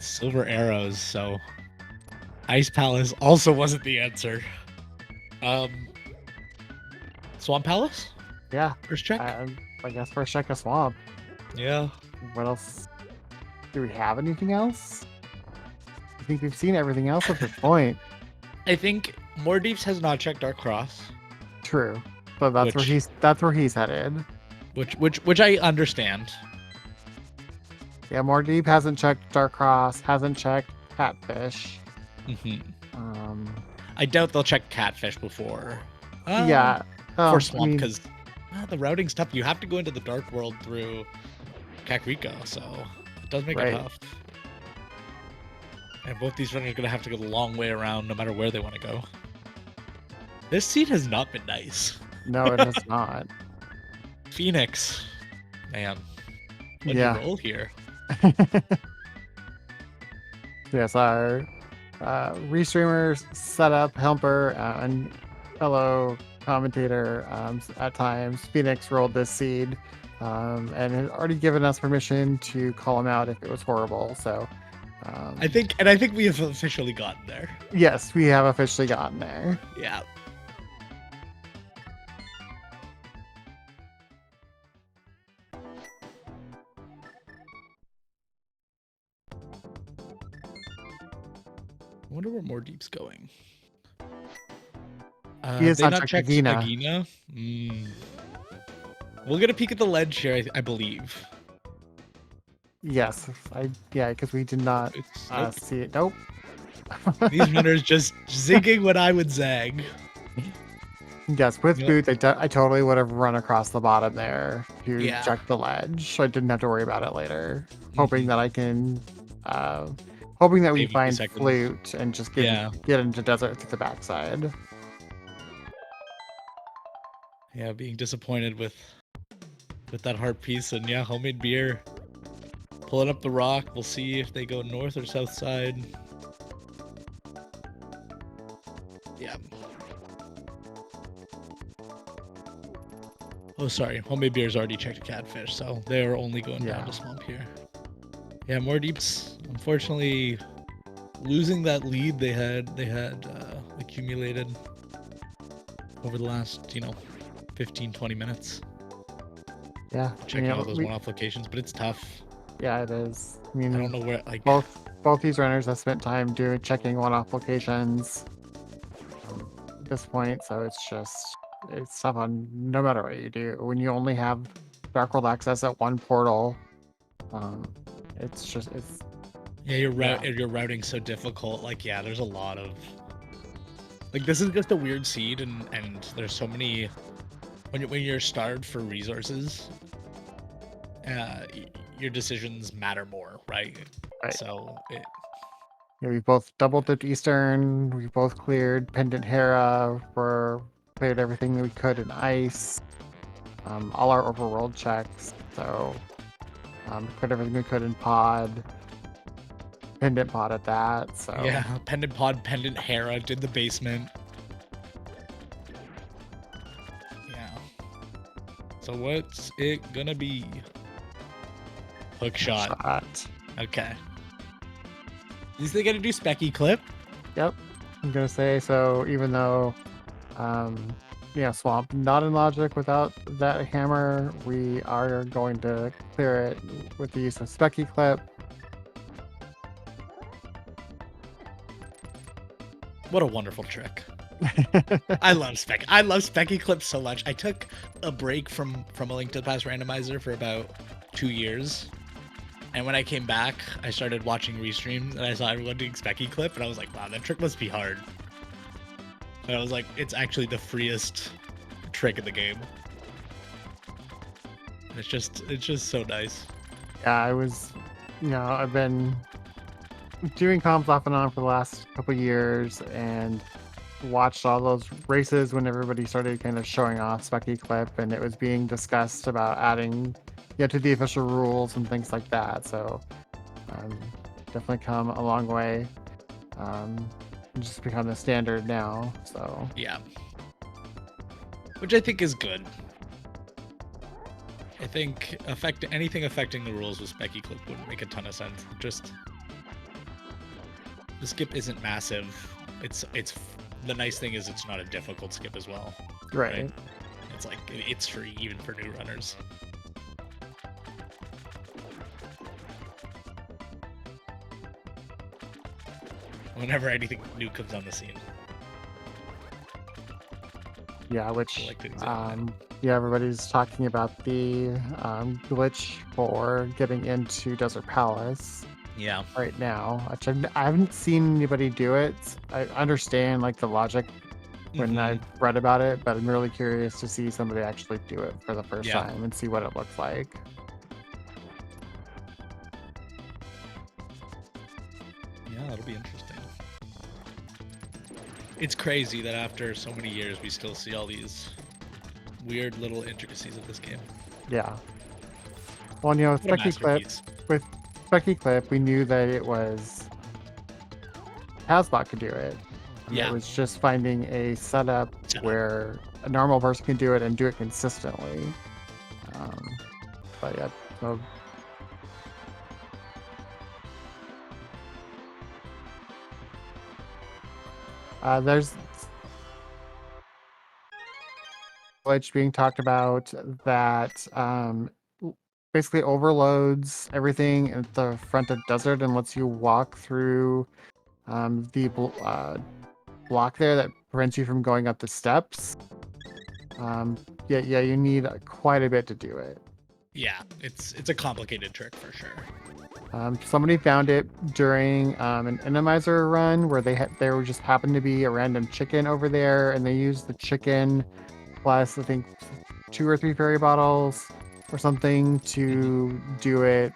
Silver arrows, so Ice Palace also wasn't the answer. Swamp Palace? Yeah. First check? I guess first check a swamp. Yeah. What else? Do we have anything else? I think we've seen everything else at this point. I think More Deeps has not checked Dark Cross. True. But that's where he's headed. Which I understand. Yeah, More Deep hasn't checked Dark Cross, hasn't checked Catfish. Mm-hmm. I doubt they'll check Catfish before. Yeah. For Swamp, because the routing's tough. You have to go into the Dark World through Kakariko, so it does make it tough. And both these runners are going to have to go the long way around no matter where they want to go. This seat has not been nice. No, it has not. Phoenix. Man. What do you roll here? Yes, our restreamers, setup, helper, and fellow commentator at times. Phoenix rolled this seed and had already given us permission to call him out if it was horrible. So I think we have officially gotten there. yes, we have officially gotten there. Yeah. I wonder where more deep's going. He is they on not checked Agina. Agina? We'll get a peek at the ledge here, I believe. Yes, because we did not Nope. see it. Nope. These runners just zigging when I would zag. Yes, with Yep. boots, I totally would have run across the bottom there to Yeah. check the ledge, so I didn't have to worry about it later. Hoping that I can, hoping that we Save a few find seconds. flute and just get into desert through the backside. Yeah, being disappointed with that heart piece, and yeah, homemade beer. Pulling up the rock. We'll see if they go north or south side. Yeah. Oh, sorry. Homemade beer's already checked a catfish, so they're only going down to swamp here. Yeah, more deeps. Unfortunately, losing that lead they had accumulated over the last 15-20 minutes. Yeah, Checking all those one-off locations, but it's tough. Yeah, it is. I mean, I don't know where both these runners have spent time checking one-off locations at this point, so it's tough on no matter what you do. When you only have Dark World access at one portal, it's yeah, your routing's so difficult. There's a lot of this is just a weird seed, and there's so many when you're starved for resources, your decisions matter more, right? So we both double dipped Eastern. We both cleared Pendant Hera. Cleared everything that we could in ice. All our overworld checks. So cleared everything we could in pod. Pendant pod at that. So yeah, Pendant pod, Pendant Hera did the basement. Yeah. So what's it gonna be? Hook shot. Okay. Is they gonna do Specky clip? Yep. I'm gonna say so. Even though, swamp not in logic without that hammer, we are going to clear it with the use of Specky clip. What a wonderful trick. I love Specky clips so much. I took a break from A Link to the Past randomizer for about 2 years. And when I came back, I started watching restreams and I saw everyone doing Specky clip and I was like, wow, that trick must be hard. And I was like, it's actually the freest trick in the game. It's just so nice. Yeah, I've been doing comps off and on for the last couple years and watched all those races when everybody started kind of showing off Specky clip and it was being discussed about adding to the official rules and things like that. So definitely come a long way. Just become the standard now. So yeah, which I think is good. I think anything affecting the rules with Specky clip wouldn't make a ton of sense. Just the skip isn't massive. It's the nice thing is it's not a difficult skip as well. Right? It's it's free even for new runners. Whenever anything new comes on the scene. Yeah, which everybody's talking about the glitch for getting into Desert Palace. Yeah. Right now, which I haven't seen anybody do it. I understand the logic when I read about it, but I'm really curious to see somebody actually do it for the first time and see what it looks like. Yeah, that'll be interesting. It's crazy that after so many years, we still see all these weird little intricacies of this game. Yeah. Well, with Specky clip, we knew that it was Hasbot could do it. Yeah. It was just finding a setup where a normal person can do it and do it consistently. But yeah, so there's glitch being talked about that basically overloads everything at the front of desert and lets you walk through the block there that prevents you from going up the steps. Yeah, you need quite a bit to do it. Yeah, it's a complicated trick for sure. Somebody found it during an Enemizer run where there were just happened to be a random chicken over there, and they used the chicken plus I think 2 or 3 fairy bottles or something to do it.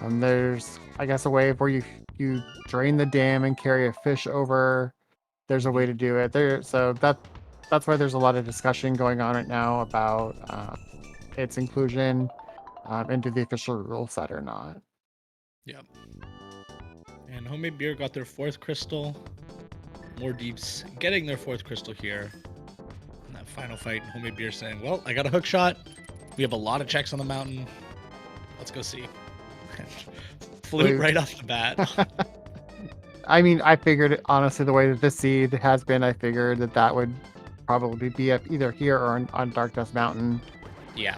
There's I guess a way where you drain the dam and carry a fish over. There's a way to do it there, so that's why there's a lot of discussion going on right now about its inclusion into the official rule set or not. Yep. And Homemade Beer got their 4th crystal. More Deeps getting their 4th crystal here. In that final fight, Homemade Beer saying, well, I got a hook shot. We have a lot of checks on the mountain. Let's go see. Flute right off the bat. I mean, I figured, honestly, the way that this seed has been, I figured that would probably be up either here or on Dark Dust Mountain. Yeah.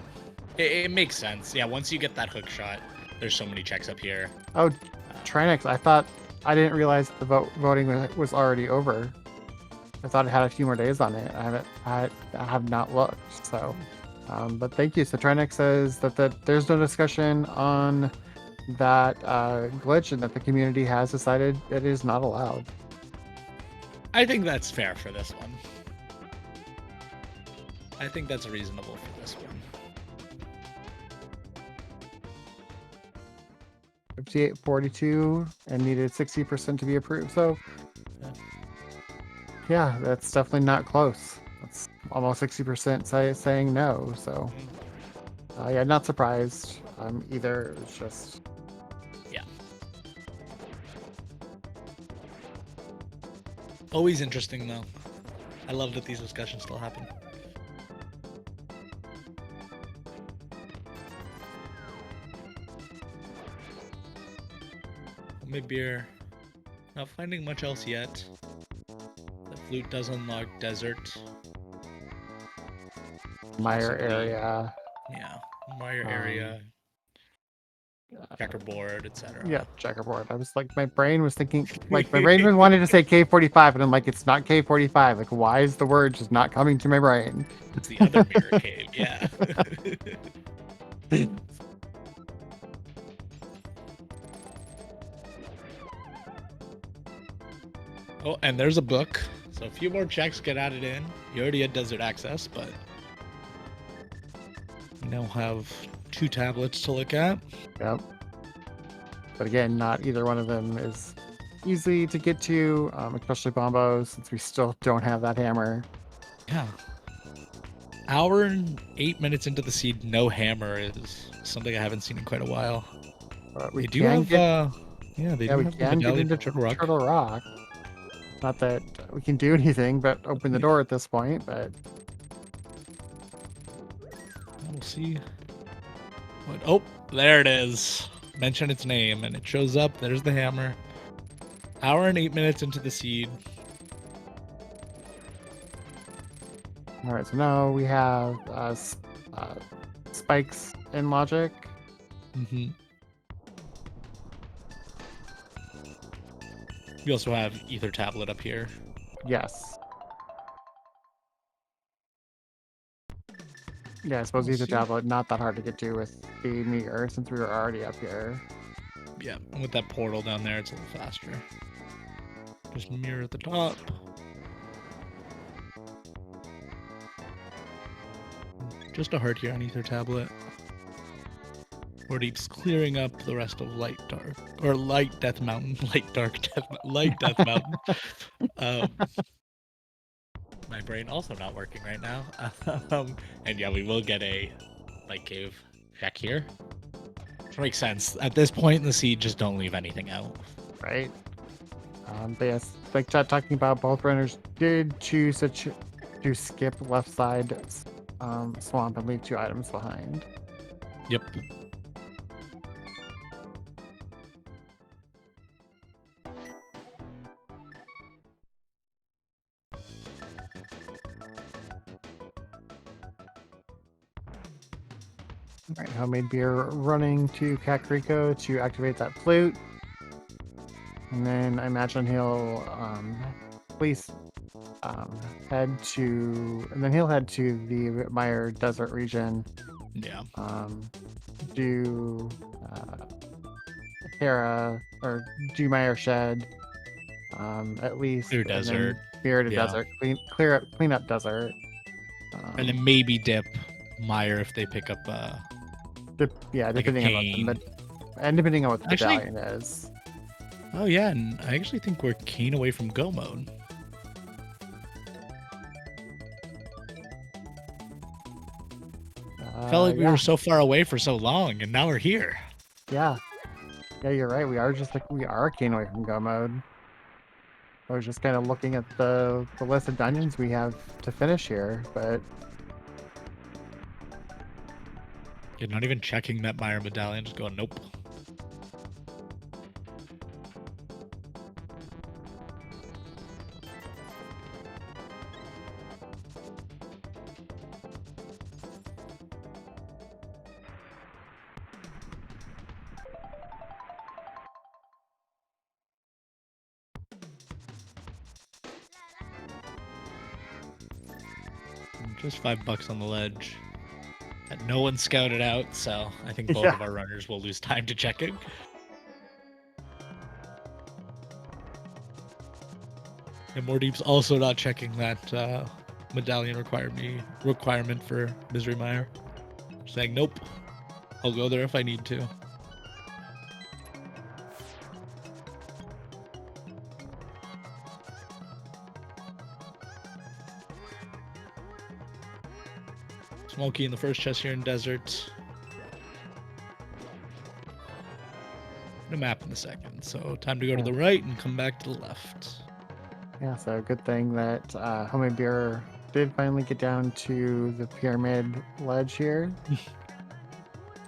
It makes sense. Yeah, once you get that hook shot, there's so many checks up here. Oh, Trinix, I didn't realize the voting was already over. I thought it had a few more days on it. I have not looked. So, but thank you. So Trinix says that there's no discussion on that glitch and that the community has decided it is not allowed. I think that's fair for this one. I think that's reasonable for this one. 5842 and needed 60% to be approved. So yeah, that's definitely not close. That's almost 60% saying no. So yeah, not surprised either. It's just yeah. Always interesting though. I love that these discussions still happen. Homemade Beer, not finding much else yet. The flute does unlock desert. Mire area. Yeah, Mire area. Checkerboard, etc. Yeah, checkerboard. I was like, my brain was thinking, like, my brain was wanting to say K45, and I'm like, it's not K45. Like, why is the word just not coming to my brain? It's the other mirror cave, yeah. Oh, and there's a book. So a few more checks get added in. You already had desert access, but you now have 2 tablets to look at. Yep. But again, not either one of them is easy to get to, especially Bombo, since we still don't have that hammer. Yeah. Hour and 8 minutes into the seed, no hammer is something I haven't seen in quite a while. We do have, we can get into Turtle Rock. Not that we can do anything but open the door at this point, but we'll see. What? Oh, there it is. Mention its name, and it shows up. There's the hammer. Hour and 8 minutes into the seed. All right, so now we have spikes in logic. Mm-hmm. We also have Ether Tablet up here. Yes. Yeah, I suppose Ether Tablet, not that hard to get to with the meter since we were already up here. Yeah, and with that portal down there, it's a little faster. Just mirror at the top. Just a heart here on Ether Tablet. Or Deep's clearing up the rest of Light Death Mountain. Light Death Mountain. My brain also not working right now. And yeah, we will get a Light Cave check here. Which makes sense. At this point in the seed, just don't leave anything out. Right. But yes, like talking about, both runners did choose to skip left side swamp and leave 2 items behind. Yep. All right, homemade beer running to Kakariko to activate that flute. And then I imagine he'll please head to, and then he'll head to the Meyer Desert region. Yeah. Do Hera or do Meyer Shed at least. Clear and desert. Then beer to Yeah. desert. Clean up desert. And then maybe dip Meyer if they pick up Yeah, like a depending on what cane. and depending on what the Actually- medallion is. Oh yeah, and I actually think we're cane away from go mode. Felt like we Yeah. were so far away for so long, and now we're here. Yeah. Yeah, you're right. We are cane away from go mode. I was just kind of looking at the list of dungeons we have to finish here, but You're not even checking that Meyer medallion, just going, nope. Just $5 on the ledge. And no one scouted out, so I think both of our runners will lose time to checking. And Mordeep's also not checking that medallion requirement for Misery Meyer. Saying, nope, I'll go there if I need to. Smokey in the first chest here in desert. No map in the second, so time to go to the right and come back to the left. yeah, so good thing that homemade beer did finally get down to the pyramid ledge here.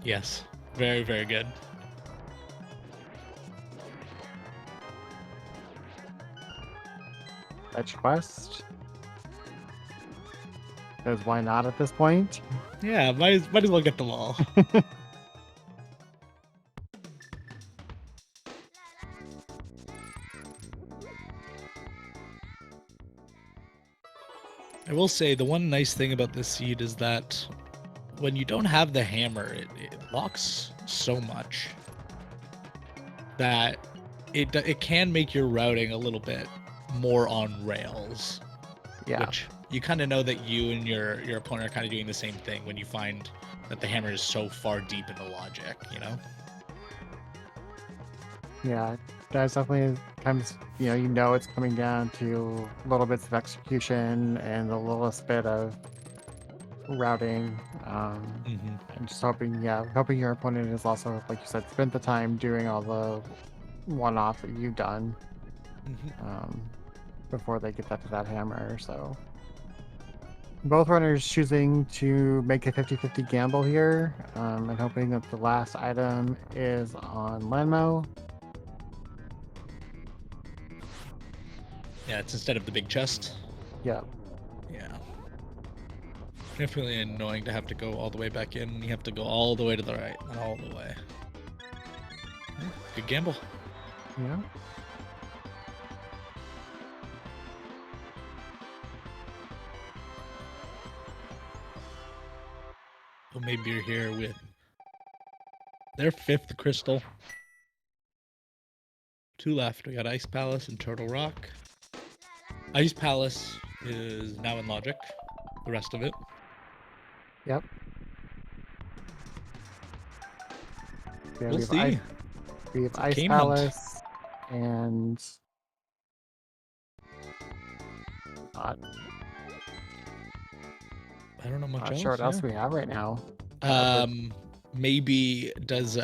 Yes, very, very good. Fetch quest. Because why not at this point? Yeah, might as well get them all. I will say the one nice thing about this seed is that when you don't have the hammer, it locks so much that it can make your routing a little bit more on rails. Yeah. Which you kind of know that you and your opponent are kind of doing the same thing when you find that the hammer is so far deep in the logic, you know? Yeah, that's definitely times, you know it's coming down to little bits of execution and the littlest bit of routing. And just hoping your opponent is also, like you said, spent the time doing all the one-off that you've done before they get to that hammer. So both runners choosing to make a 50-50 gamble here, and hoping that the last item is on Lenmo. Yeah, it's instead of the big chest. Yeah. Yeah. Definitely annoying to have to go all the way back in. You have to go all the way to the right, not all the way. Yeah, good gamble. Yeah. Well, maybe you're here with their 5th crystal. 2 left. We got Ice Palace and Turtle Rock. Ice Palace is now in logic. The rest of it. Yep. Yeah, We'll see. We have Ice cane Palace and I don't know much not else. sure what else we have right now. Maybe does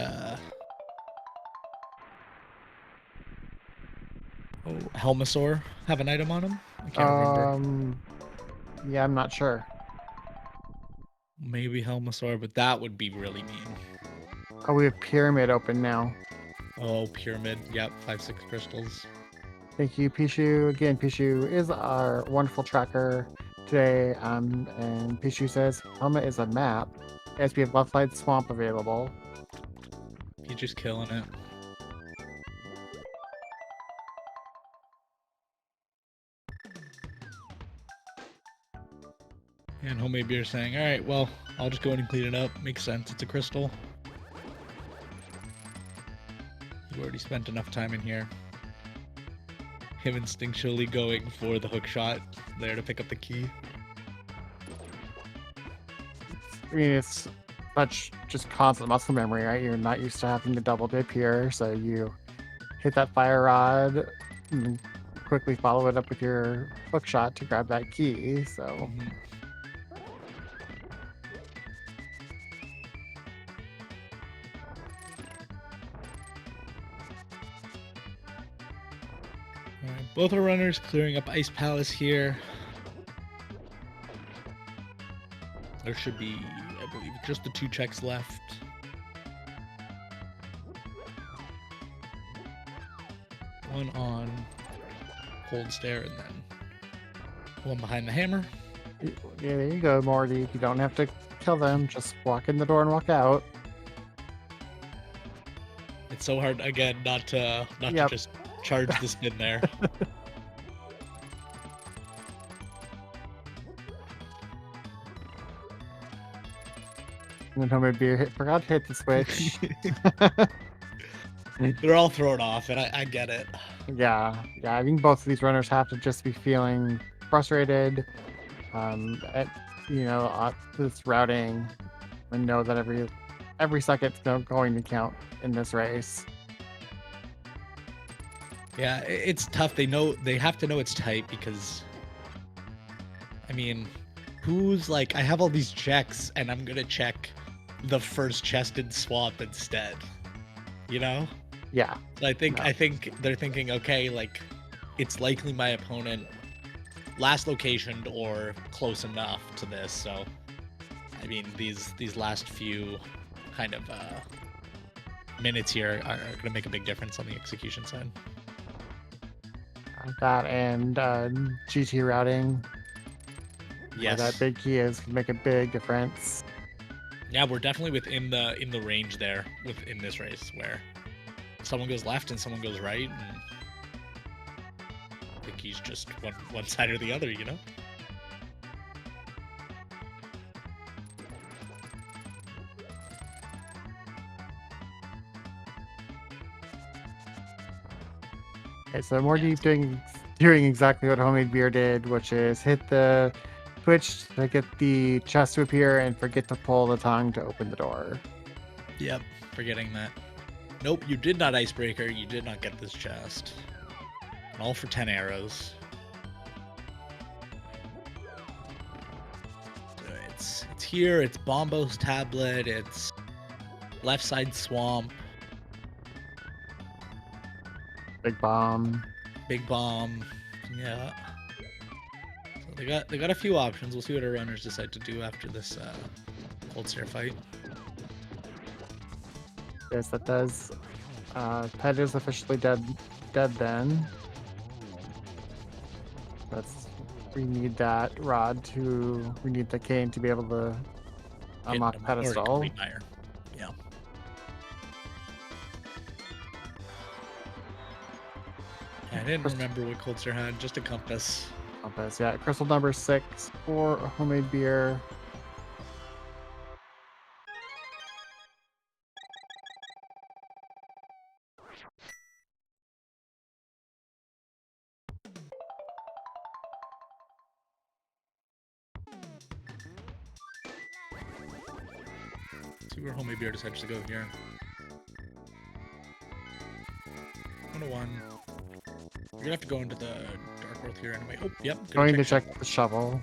Helmasaur have an item on him? I can't remember. Yeah, I'm not sure. Maybe Helmasaur, but that would be really mean. Oh, we have Pyramid open now. Oh, Pyramid. Yep, 5-6 crystals. Thank you, Pichu. Again, Pichu is our wonderful tracker today. And Pichu says helmet is a map. As we have left side swamp available. He's just killing it. And Homemade Beer saying, all right, well, I'll just go in and clean it up. Makes sense. It's a crystal. You've already spent enough time in here. Him instinctually going for the hook shot there to pick up the key. I mean, it's such just constant muscle memory, right? You're not used to having to double dip here, so you hit that fire rod and quickly follow it up with your hook shot to grab that key. So. Mm-hmm. All right, both our runners clearing up Ice Palace here. There should be, I believe, just the 2 checks left. One on Cold Stare and then one behind the hammer. Yeah, there you go, Morty. You don't have to kill them. Just walk in the door and walk out. It's so hard, again, not to just charge the spin there. And then Homemade Beer forgot to hit the switch. They're all thrown off, and I get it. Yeah. I think both of these runners have to just be feeling frustrated at this routing, and know that every second's going to count in this race. Yeah, it's tough. They have to know it's tight because, I mean, who's like, I have all these checks and I'm gonna check the first chest in swamp instead, you know? Yeah. So I think they're thinking, okay, like, it's likely my opponent last locationed or close enough to this. So, I mean, these last few kind of minutes here are gonna make a big difference on the execution side. That and GT routing. Yes. Where that big key is can make a big difference. Yeah, we're definitely within the range there within this race where someone goes left and someone goes right, and the key's just one side or the other, you know? Okay, so more deep doing exactly what Homemade Beer did, which is hit the switch to get the chest to appear and forget to pull the tongue to open the door. Yep, forgetting that. Nope, you did not Icebreaker. You did not get this chest. All for 10 arrows. So it's here. It's Bombo's tablet. It's left side swamp. Big bomb. Big bomb. Yeah. So they got a few options. We'll see what our runners decide to do after this Cold Stare fight. Yes, that does. Pet is officially dead then. We need that rod we need the cane to be able to unlock pedestal. Yeah. I didn't remember what Cold Stare had, just a compass. Compass, yeah. Crystal number 6 for Homemade Beer. See where Homemade Beer decides to go here. 101. You're gonna have to go into the Dark World here anyway. Oh, yep. Going to check the shovel.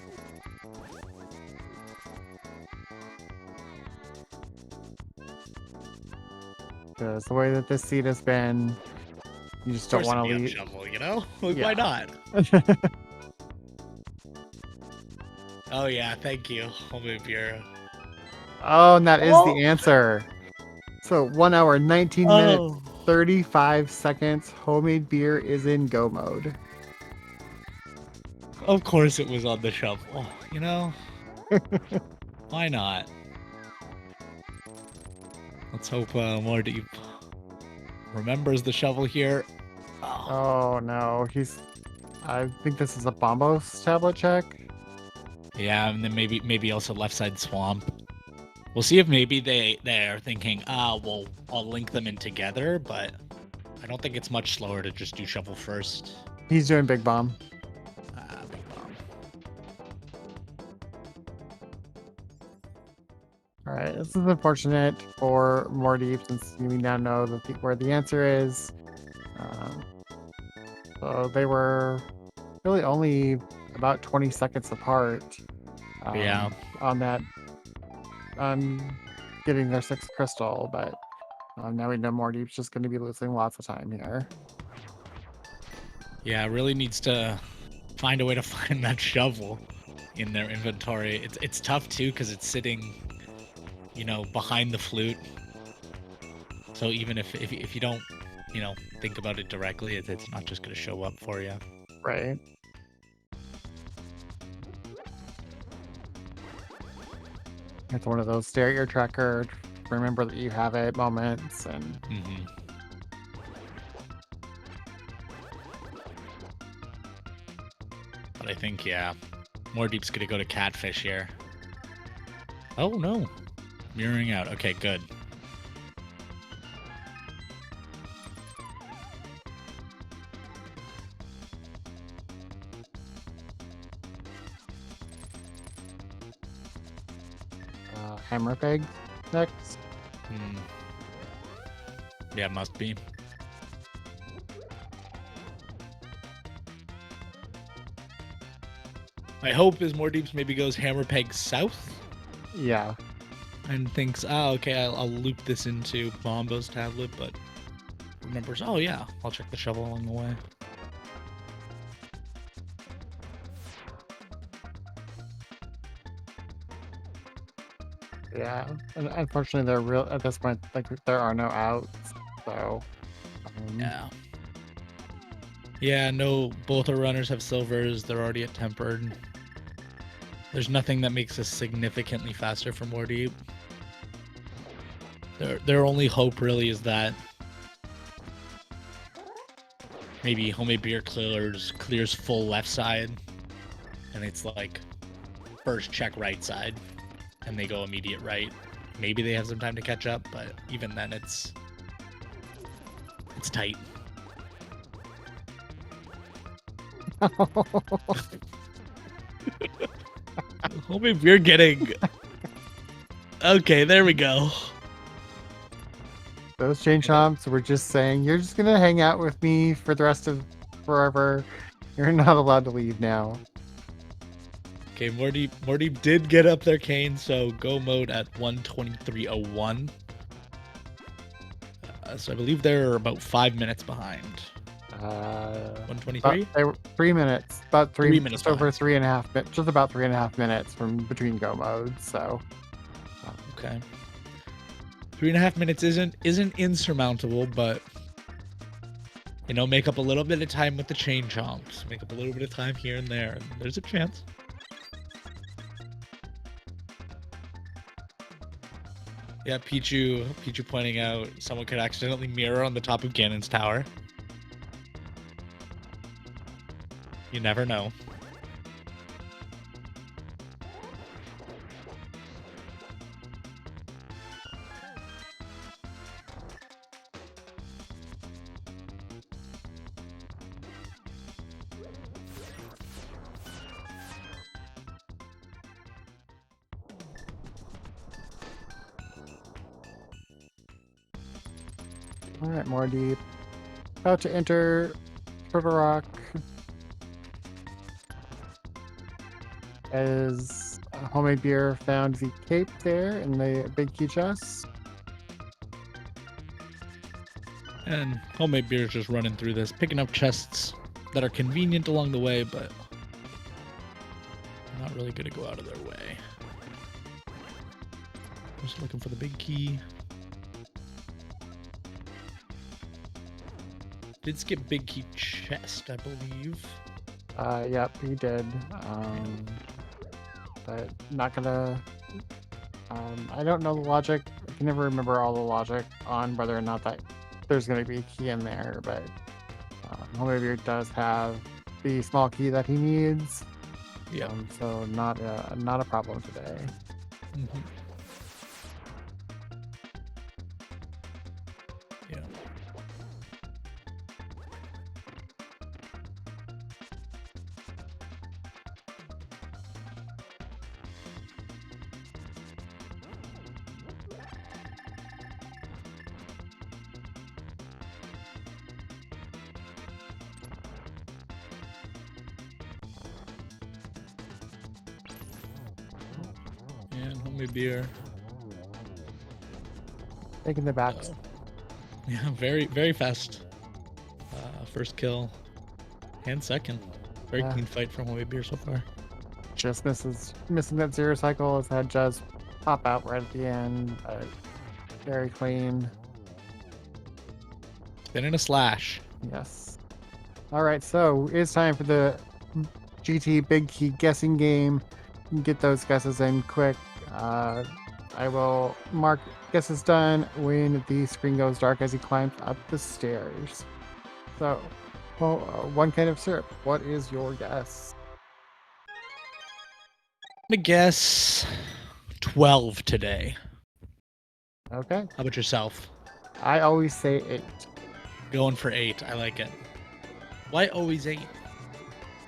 Because the way that this seed has been, You just Of don't course want to it'd be leave. on shovel, you know? Like, Yeah. why not? Oh yeah, thank you, homemade beer. Oh, and that is Oh, the answer. So 1 hour, 19 minutes, oh, 35 seconds. Homemade beer is in go mode. of course it was on the shovel. You know, why not? Let's hope more deep remembers the shovel here. Oh, Oh no, I think this is a Bombos tablet check. yeah, and then maybe also left side swamp. We'll see if maybe they're thinking, well, I'll link them in together, but I don't think it's much slower to just do shovel first. He's doing Big Bomb. Big bomb. All right, this is unfortunate for Morty since we now know where the answer is. So they were really only about 20 seconds apart. Yeah. On that, on getting their sixth crystal, but now we know Morty's just going to be losing lots of time here. Yeah, really needs to find a way to find that shovel in their inventory. It's tough too because it's sitting, behind the flute. So even if you don't, think about it directly, it's not just gonna show up for you. Right. It's one of those stare at your tracker, remember that you have it moments, and But I think more deep's gonna go to catfish here. Oh no, mirroring out. Okay, good. Hammer peg next. Yeah, must be. My hope is more deeps maybe goes hammer peg south. Yeah. And thinks, okay, I'll loop this into Bombo's tablet, but remembers, oh yeah, I'll check the shovel along the way. Yeah, and unfortunately, at this point, like there are no outs, so yeah. No, both our runners have silvers. They're already at tempered. There's nothing that makes us significantly faster for more deep. Their only hope really is that maybe homemade beer clears full left side, and it's like first check right side, and they go immediate right. Maybe they have some time to catch up, but even then, it's tight. Homemade beer getting. Okay, there we go. Those chain chomps were just saying, you're just gonna hang out with me for the rest of forever. You're not allowed to leave now. Okay, Morty did get up their cane, so go mode at 1:23:01. So I believe they're about 5 minutes behind. 1:23. They were 3 minutes, about 3 minutes, just over 3.5 minutes, just about 3.5 minutes from between go modes. So okay, 3.5 minutes isn't insurmountable, but make up a little bit of time with the chain chomps, make up a little bit of time here and there, and there's a chance. Yeah, Pichu pointing out someone could accidentally mirror on the top of Ganon's tower. You never know. all right, more deep. About to enter Turtle Rock. As homemade beer found the cape there in the big key chest. And homemade beer is just running through this, picking up chests that are convenient along the way, but not really going to go out of their way. Just looking for the big key. Did skip big key chest, I believe. Yep, he did. But not gonna. I don't know the logic. I can never remember all the logic on whether or not that there's gonna be a key in there. But homemade beer does have the small key that he needs. Yeah. So not a problem today. Mm-hmm. Yeah. And homemade beer. Taking the backs. Yeah, very, very fast. First kill and second. Very clean fight from homemade beer so far. Just missing that zero cycle. His head does pop out right at the end. Very clean. Been in a slash. Yes. All right, so it's time for the GT Big Key guessing game. Get those guesses in quick. I will mark guesses done when the screen goes dark as he climbs up the stairs. So, well, one can of syrup. What is your guess? I'm gonna guess 12 today. Okay. How about yourself? I always say 8. Going for 8. I like it. Why always 8?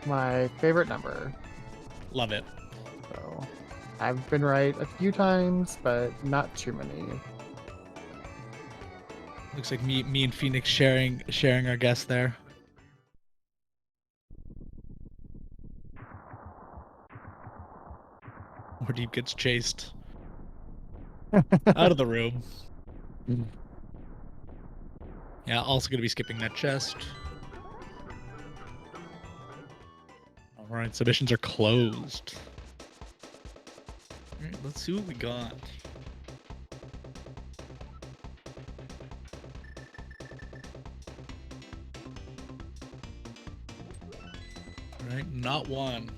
My favorite number. Love it. So, I've been right a few times, but not too many. Looks like me and Phoenix sharing our guess there. More Deep gets chased out of the room. Yeah, also going to be skipping that chest. All right, submissions are closed. All right, let's see what we got. All right, not one.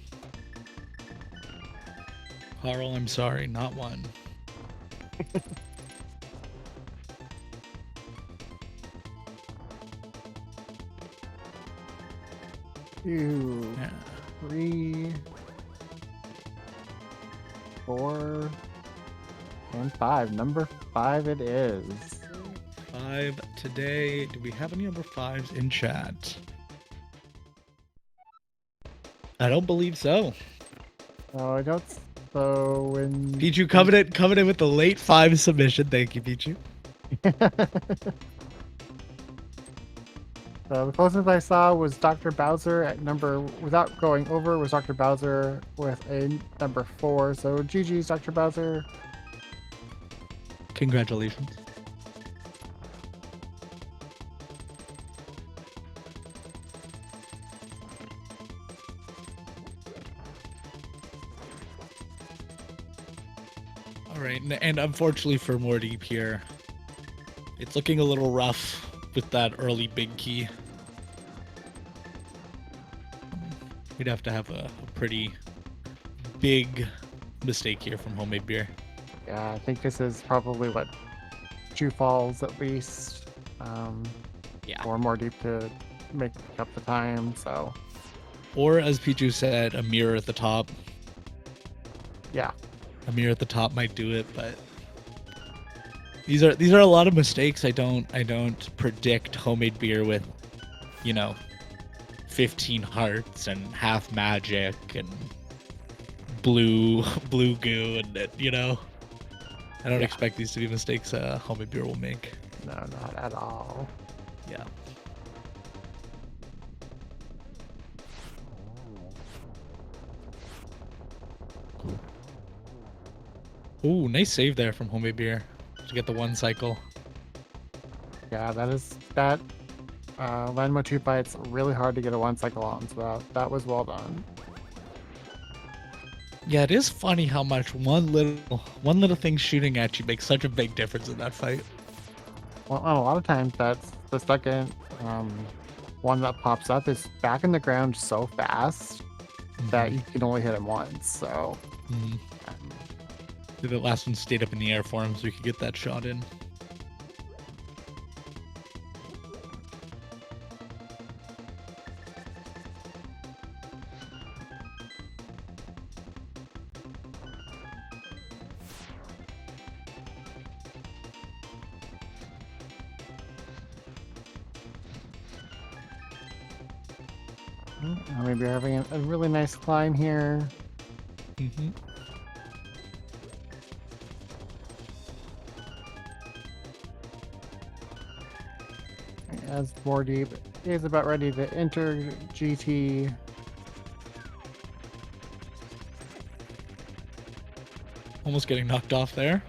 Carl, I'm sorry, not one. Two, Yeah. 3, 4, and 5. Number 5 it is. 5 today. Do we have any number 5s in chat? I don't believe so. Oh, I don't. So when Pichu coming in with the late 5 submission. Thank you, Pichu. The closest I saw was Dr. Bowser at number, without going over, was Dr. Bowser with a number 4. So GG's, Dr. Bowser. Congratulations. All right, and unfortunately for More Deep here, it's looking a little rough with that early big key. We'd have to have a pretty big mistake here from homemade beer. Yeah, I think this is probably what, 2 falls at least. Yeah. Or more deep to make up the time. So Or as Pichu said, a mirror at the top. yeah. A mirror at the top might do it, but these are a lot of mistakes. I don't predict homemade beer with, 15 hearts and half magic and blue goo and I don't expect these to be mistakes homemade beer will make. No, not at all. Yeah. Ooh, nice save there from homemade beer to get the 1 cycle. Yeah, that Landmo 2 fight's really hard to get a 1 cycle on, so that was well done. Yeah, it is funny how much one little thing shooting at you makes such a big difference in that fight. Well, a lot of times that's the second one that pops up is back in the ground so fast that you can only hit him once. So Mhm. um, The last one stayed up in the air for him so we could get that shot in. maybe we're having a really nice climb here. Mm-hmm. As more deep is about ready to enter GT. Almost getting knocked off there.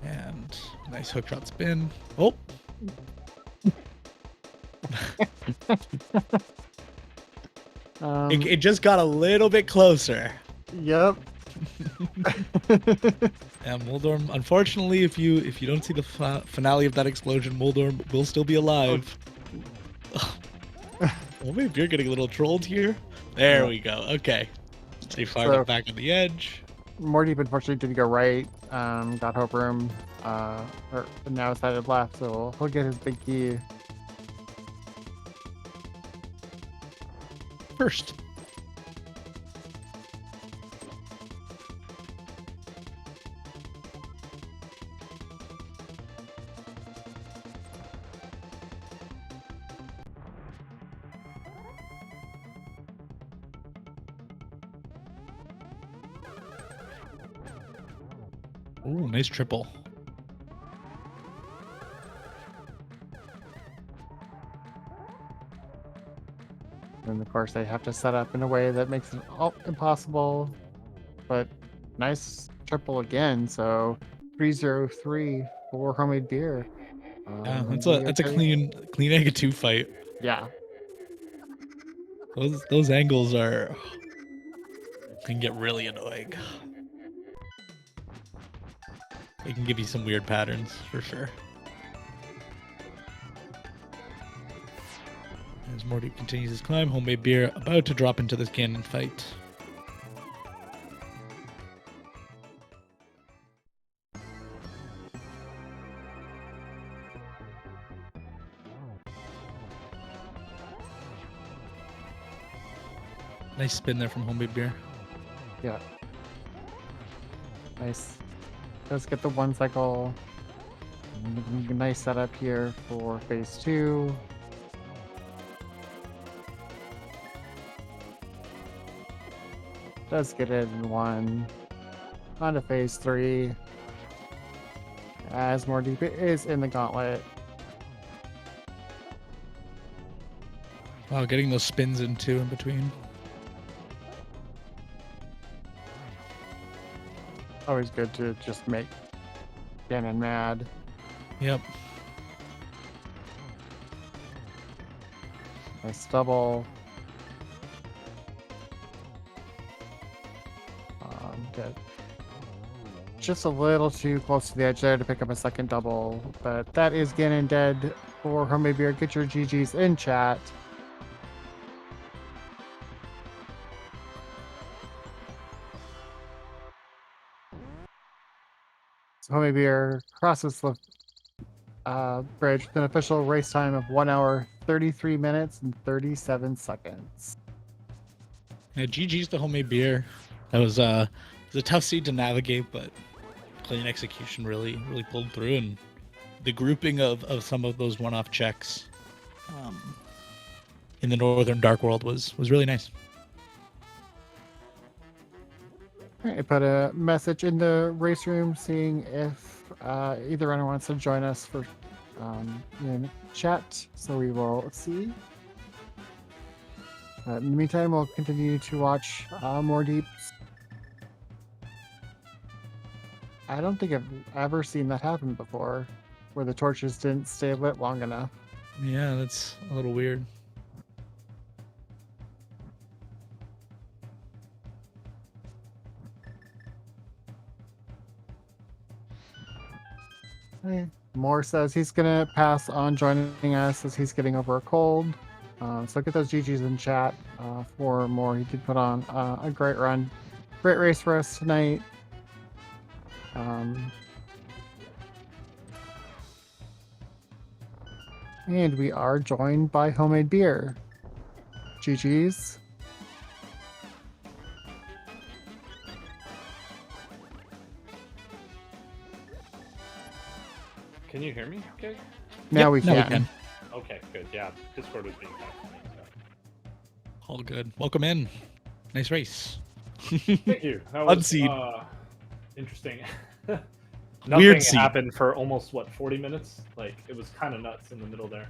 And nice hook shot spin. Oh, it just got a little bit closer. Yep. And Moldorm, unfortunately, if you don't see the finale of that explosion, Moldorm will still be alive. Well, maybe you're getting a little trolled here. There we go. Okay. So you fired it back on the edge. More deep, unfortunately, didn't go right. Got Hope Room. Or now it's headed left, so he'll get his big key. First. Ooh, nice triple. And of course, they have to set up in a way that makes it all impossible. But nice triple again. So 303 for homemade beer. Yeah, that's a clean egg 2 fight. Yeah. Those angles can get really annoying. It can give you some weird patterns for sure. As Morty continues his climb, homemade beer about to drop into this cannon fight. Nice spin there from homemade beer. Yeah. Nice. Let's get the 1 cycle. Nice setup here for phase 2. Does get it in 1. On to phase 3. As more deep is in the gauntlet. Wow, getting those spins in too in between. Always good to just make Gannon mad. Yep. Nice double. Good. Just a little too close to the edge there to pick up a second double, but that is Gannon dead for homemade beer. Get your GGs in chat. So homemade beer crosses the bridge with an official race time of 1 hour, 33 minutes, and 37 seconds. Yeah, GG's to homemade beer. That was a tough seed to navigate, but clean execution really pulled through, and the grouping of some of those one-off checks in the Northern Dark World was really nice. I put a message in the race room seeing if either runner wants to join us for in chat, so we will see. In the meantime, we'll continue to watch more deeps I don't think I've ever seen that happen before, where the torches didn't stay lit long enough. Yeah, that's a little weird. Moore says he's gonna pass on joining us as he's getting over a cold. So get those GGs in chat for Moore. He did put on a great run, great race for us tonight. And we are joined by Homemade Beer. GGs. Can you hear me? Okay. Now we Now can. Okay, good. Yeah, Discord was being kind of funny. All good. Welcome in. Nice race. Thank you. That was Unseed. Interesting. Weird Nothing seed. happened for almost 40 minutes. Like it was kind of nuts in the middle there.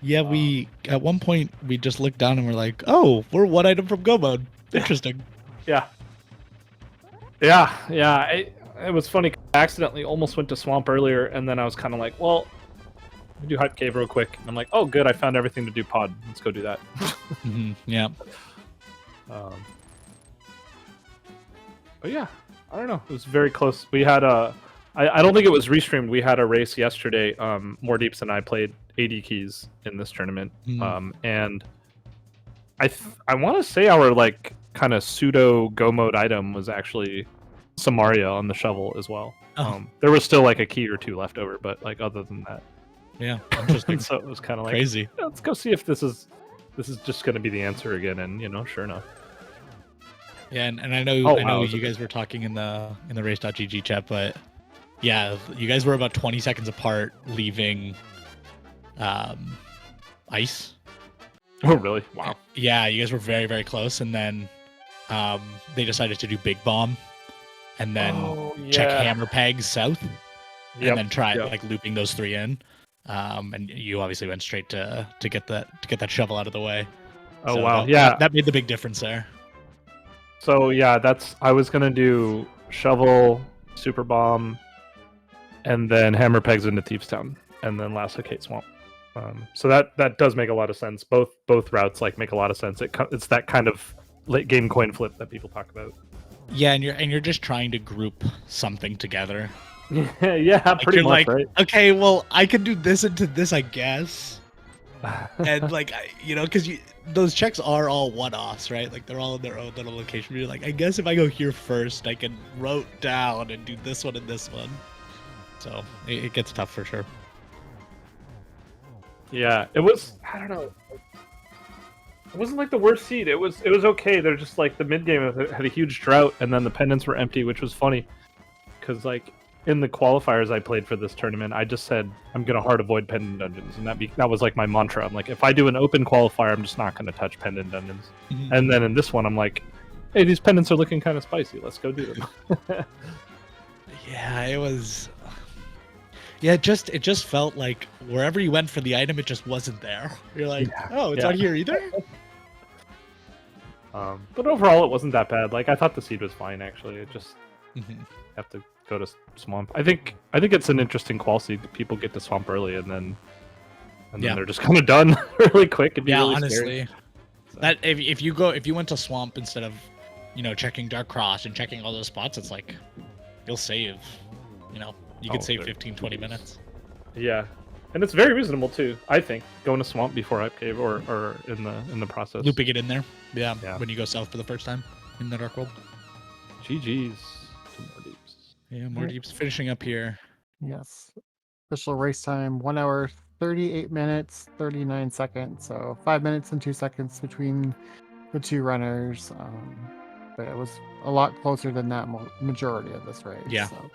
Yeah, we at one point we just looked down and we're like, oh, we're one item from go mode. Interesting. Yeah. It was funny. I accidentally almost went to swamp earlier, and then I was kind of like, well, let me do hype cave real quick. And I'm like, oh, good, I found everything to do pod. Let's go do that. Yeah. But yeah, I don't know. It was very close. We had I don't think it was restreamed. We had a race yesterday. More Deeps and I played 80 keys in this tournament. And I want to say our like kind of pseudo go mode item was actually Samaria on the shovel as well. Oh. There was still like a key or two left over, but like other than that, Yeah. Interesting. so it was kind of like Crazy. yeah, let's go see if this is just going to be the answer again. And sure enough. Yeah, and I know Oh, I know wow, you guys were talking in the race.gg chat, but yeah, you guys were about 20 seconds apart leaving ice. Oh really? Wow. Yeah, you guys were very, very close, and then they decided to do big bomb and then check hammer pegs south and then try like looping those three in. And you obviously went straight to get that shovel out of the way. Oh So wow. that made the big difference there. So yeah, I was gonna do shovel, super bomb, and then hammer pegs into Thieves Town, and then last locate swamp. So that does make a lot of sense. Both routes like make a lot of sense. It's that kind of late game coin flip that people talk about. Yeah, and you're just trying to group something together. Yeah, Like, pretty you're much, like, right? okay, well, I can do this into this, I guess. And like, because those checks are all one-offs, right? Like they're all in their own little location. You're like, I guess if I go here first, I can route down and do this one and this one. So it gets tough for sure. Yeah, it was. I don't know. It wasn't like the worst seed. It was okay. They're just like the mid game had a huge drought, and then the pendants were empty, which was funny, because like in the qualifiers I played for this tournament, I just said I'm gonna hard avoid pendant dungeons, and that was like my mantra. I'm like, if I do an open qualifier, I'm just not gonna touch pendant dungeons. Mm-hmm. And then in this one, I'm like, hey, these pendants are looking kind of spicy. Let's go do them. Yeah, it was. Yeah, it just felt like wherever you went for the item, it just wasn't there. You're like, oh, it's not here either. But overall, it wasn't that bad. Like I thought the seed was fine actually. It just have to go to swamp. I think it's an interesting qual seed. People get to swamp early and then they're just kind of done really quick. It'd be really honestly, scary. that if you went to swamp instead of checking Dark Cross and checking all those spots, it's like you'll save. You could save 15-20 minutes. Yeah, and it's very reasonable too. I think going to swamp before Hype Cave or in the process. Looping it in there. Yeah. When you go south for the first time in the Dark World. GG's to More Deeps. Yeah, More Deeps finishing up here. Yes. Official race time 1 hour 38 minutes 39 seconds. So 5 minutes and 2 seconds between the two runners. But it was a lot closer than that majority of this race. Yeah. So.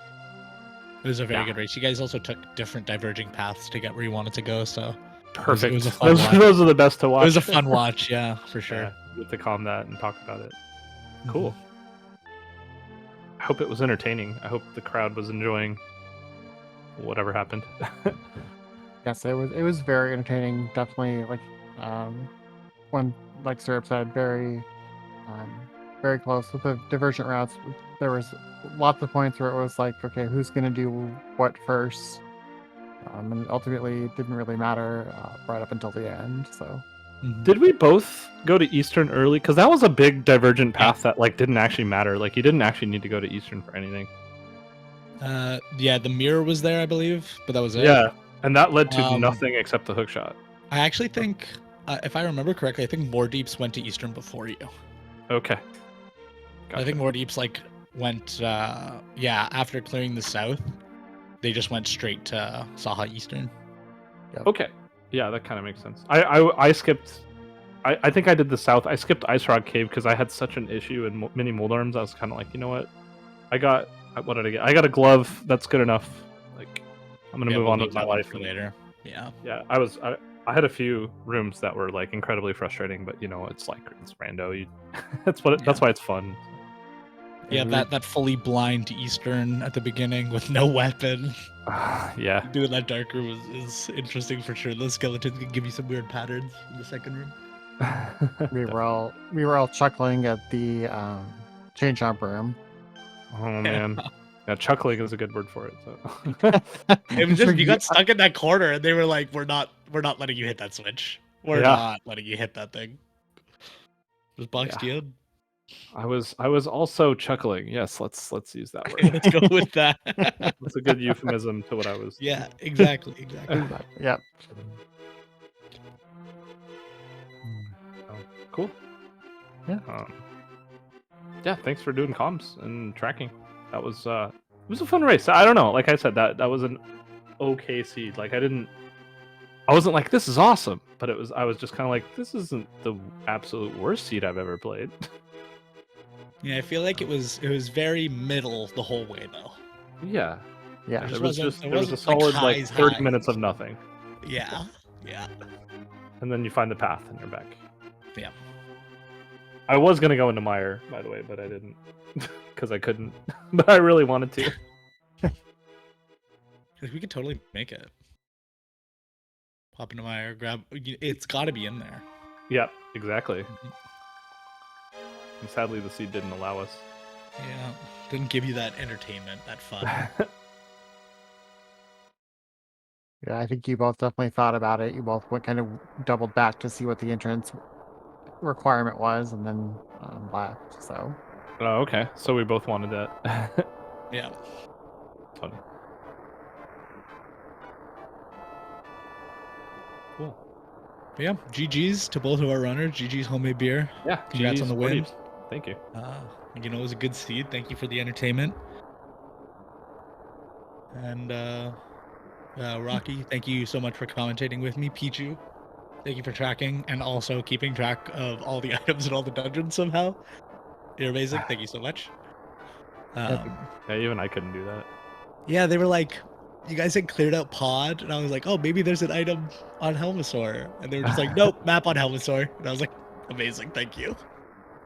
It was a very good race. You guys also took different diverging paths to get where you wanted to go, so perfect. It was a fun watch. Those are the best to watch. It was a fun watch, yeah, for sure. Yeah, get to calm that and talk about it. Cool. I hope it was entertaining. I hope the crowd was enjoying whatever happened. Yes, it was very entertaining. Definitely, like when like Syrup said, very very close with the divergent routes. There was lots of points where it was like, okay, who's going to do what first? And ultimately, it didn't really matter right up until the end. So, Did we both go to Eastern early? Because that was a big divergent path that like didn't actually matter. Like you didn't actually need to go to Eastern for anything. Yeah, the mirror was there, I believe, but that was it. Yeah, and that led to Um, nothing except the hook shot. I actually think, if I remember correctly, I think More Deeps went to Eastern before you. Okay. I think More Deeps like went, after clearing the south, they just went straight to Saha Eastern. Okay. Yeah, that kind of makes sense. I skipped. I think I did the south. I skipped Ice Rock Cave because I had such an issue in mini mold arms. I was kind of like, you know what? What did I get? I got a glove. That's good enough. Like, I'm gonna move on with my life for later. Yeah. Yeah, I had a few rooms that were like incredibly frustrating, but you know, it's like it's rando. That's why it's fun. Yeah, that fully blind Eastern at the beginning with no weapon. Yeah. Doing that dark room is interesting for sure. Those skeletons can give you some weird patterns in the second room. we were all chuckling at the change jump room. Oh man. Yeah, chuckling is a good word for it. So it was just you got stuck in that corner and they were like, We're not letting you hit that switch. We're not letting you hit that thing. Just boxed you in. I was also chuckling. Yes, let's use that word. Let's go with that. That's a good euphemism to what I was. Yeah, exactly. Yep. Oh, cool. Yeah. Yeah. Thanks for doing comms and tracking. That was it was a fun race. I don't know. Like I said, that was an okay seed. Like I wasn't like this is awesome, but I was just kind of like this isn't the absolute worst seed I've ever played. Yeah, I feel like it was very middle the whole way though. Yeah. Yeah. There was a solid like 30 minutes of nothing. Yeah. And then you find the path and you're back. Yeah. I was gonna go into Meyer, by the way, but I didn't because I couldn't. But I really wanted to. We could totally make it. Pop into Meyer, grab. It's got to be in there. Yeah, exactly. And sadly, the seed didn't allow us. Yeah, didn't give you that entertainment, that fun. Yeah, I think you both definitely thought about it. You both went kind of doubled back to see what the entrance requirement was, and then left. So. Oh, okay. So we both wanted that. Yeah. Funny. Cool. But yeah, GG's to both of our runners. GG's homemade beer. Yeah, congrats on the win. Thank you. You know, it was a good seed. Thank you for the entertainment. And Rocky, thank you so much for commentating with me. Pichu, thank you for tracking and also keeping track of all the items and all the dungeons somehow. You're amazing. Thank you so much. Yeah, even I couldn't do that. Yeah, they were like, you guys had cleared out pod, and I was like, oh, maybe there's an item on Helmasaur. And they were just like, nope, map on Helmasaur. And I was like, amazing, thank you.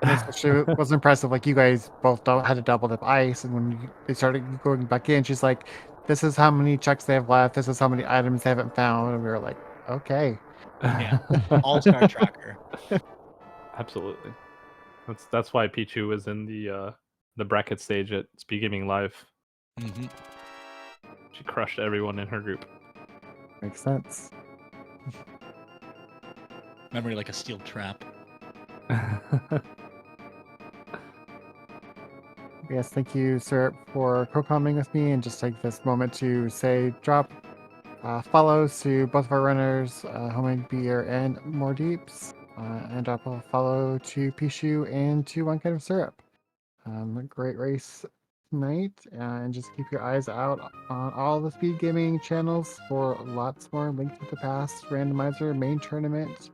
It was impressive. Like, you guys both had to double dip ice, and when they started going back in, she's like, this is how many checks they have left, this is how many items they haven't found, and we were like, okay. Yeah, all-star tracker. Absolutely. That's why Pichu was in the bracket stage at SpeedGaming Live. Mm-hmm. She crushed everyone in her group. Makes sense. Memory like a steel trap. Yes, thank you, Syrup, for co-commenting with me, and just take this moment to say drop follows to both of our runners, Homemade Beer and More Deeps, and drop a follow to Pishu and to One Kind of Syrup. Great race tonight, and just keep your eyes out on all the Speed Gaming channels for lots more Link to the Past randomizer main tournament,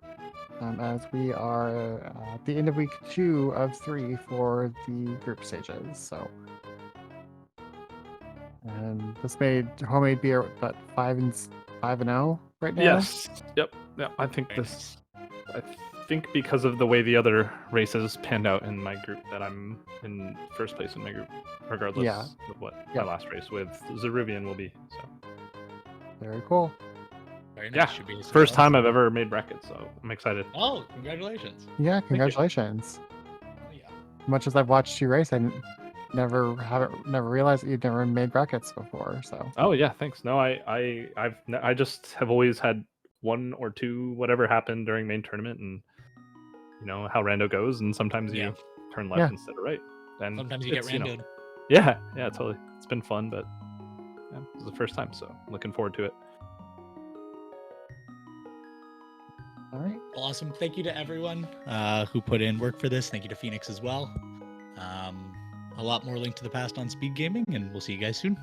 as we are at the end of week 2 of 3 for the group stages. So, and this made Homemade Beer what 5-0 right now. Yes. Yep. I think because of the way the other races panned out in my group, that I'm in first place in my group, regardless of what my last race with Zeruvian will be. So very cool. Very nice. Yeah, first time I've ever made brackets, so I'm excited. Oh, congratulations! Yeah, congratulations. Oh, yeah. much as I've watched you race, I never realized that you'd never made brackets before. So Oh yeah, thanks. No, I just have always had one or two whatever happened during main tournament, and you know how rando goes, and sometimes Yeah. you turn left Yeah. instead of right. And Sometimes you get it's, you know, randoed. yeah, totally. It's been fun, but yeah, this is the first time, so looking forward to it. all right. Awesome. Thank you to everyone who put in work for this. Thank you to Phoenix as well. A lot more Link to the Past on Speed Gaming, and we'll see you guys soon.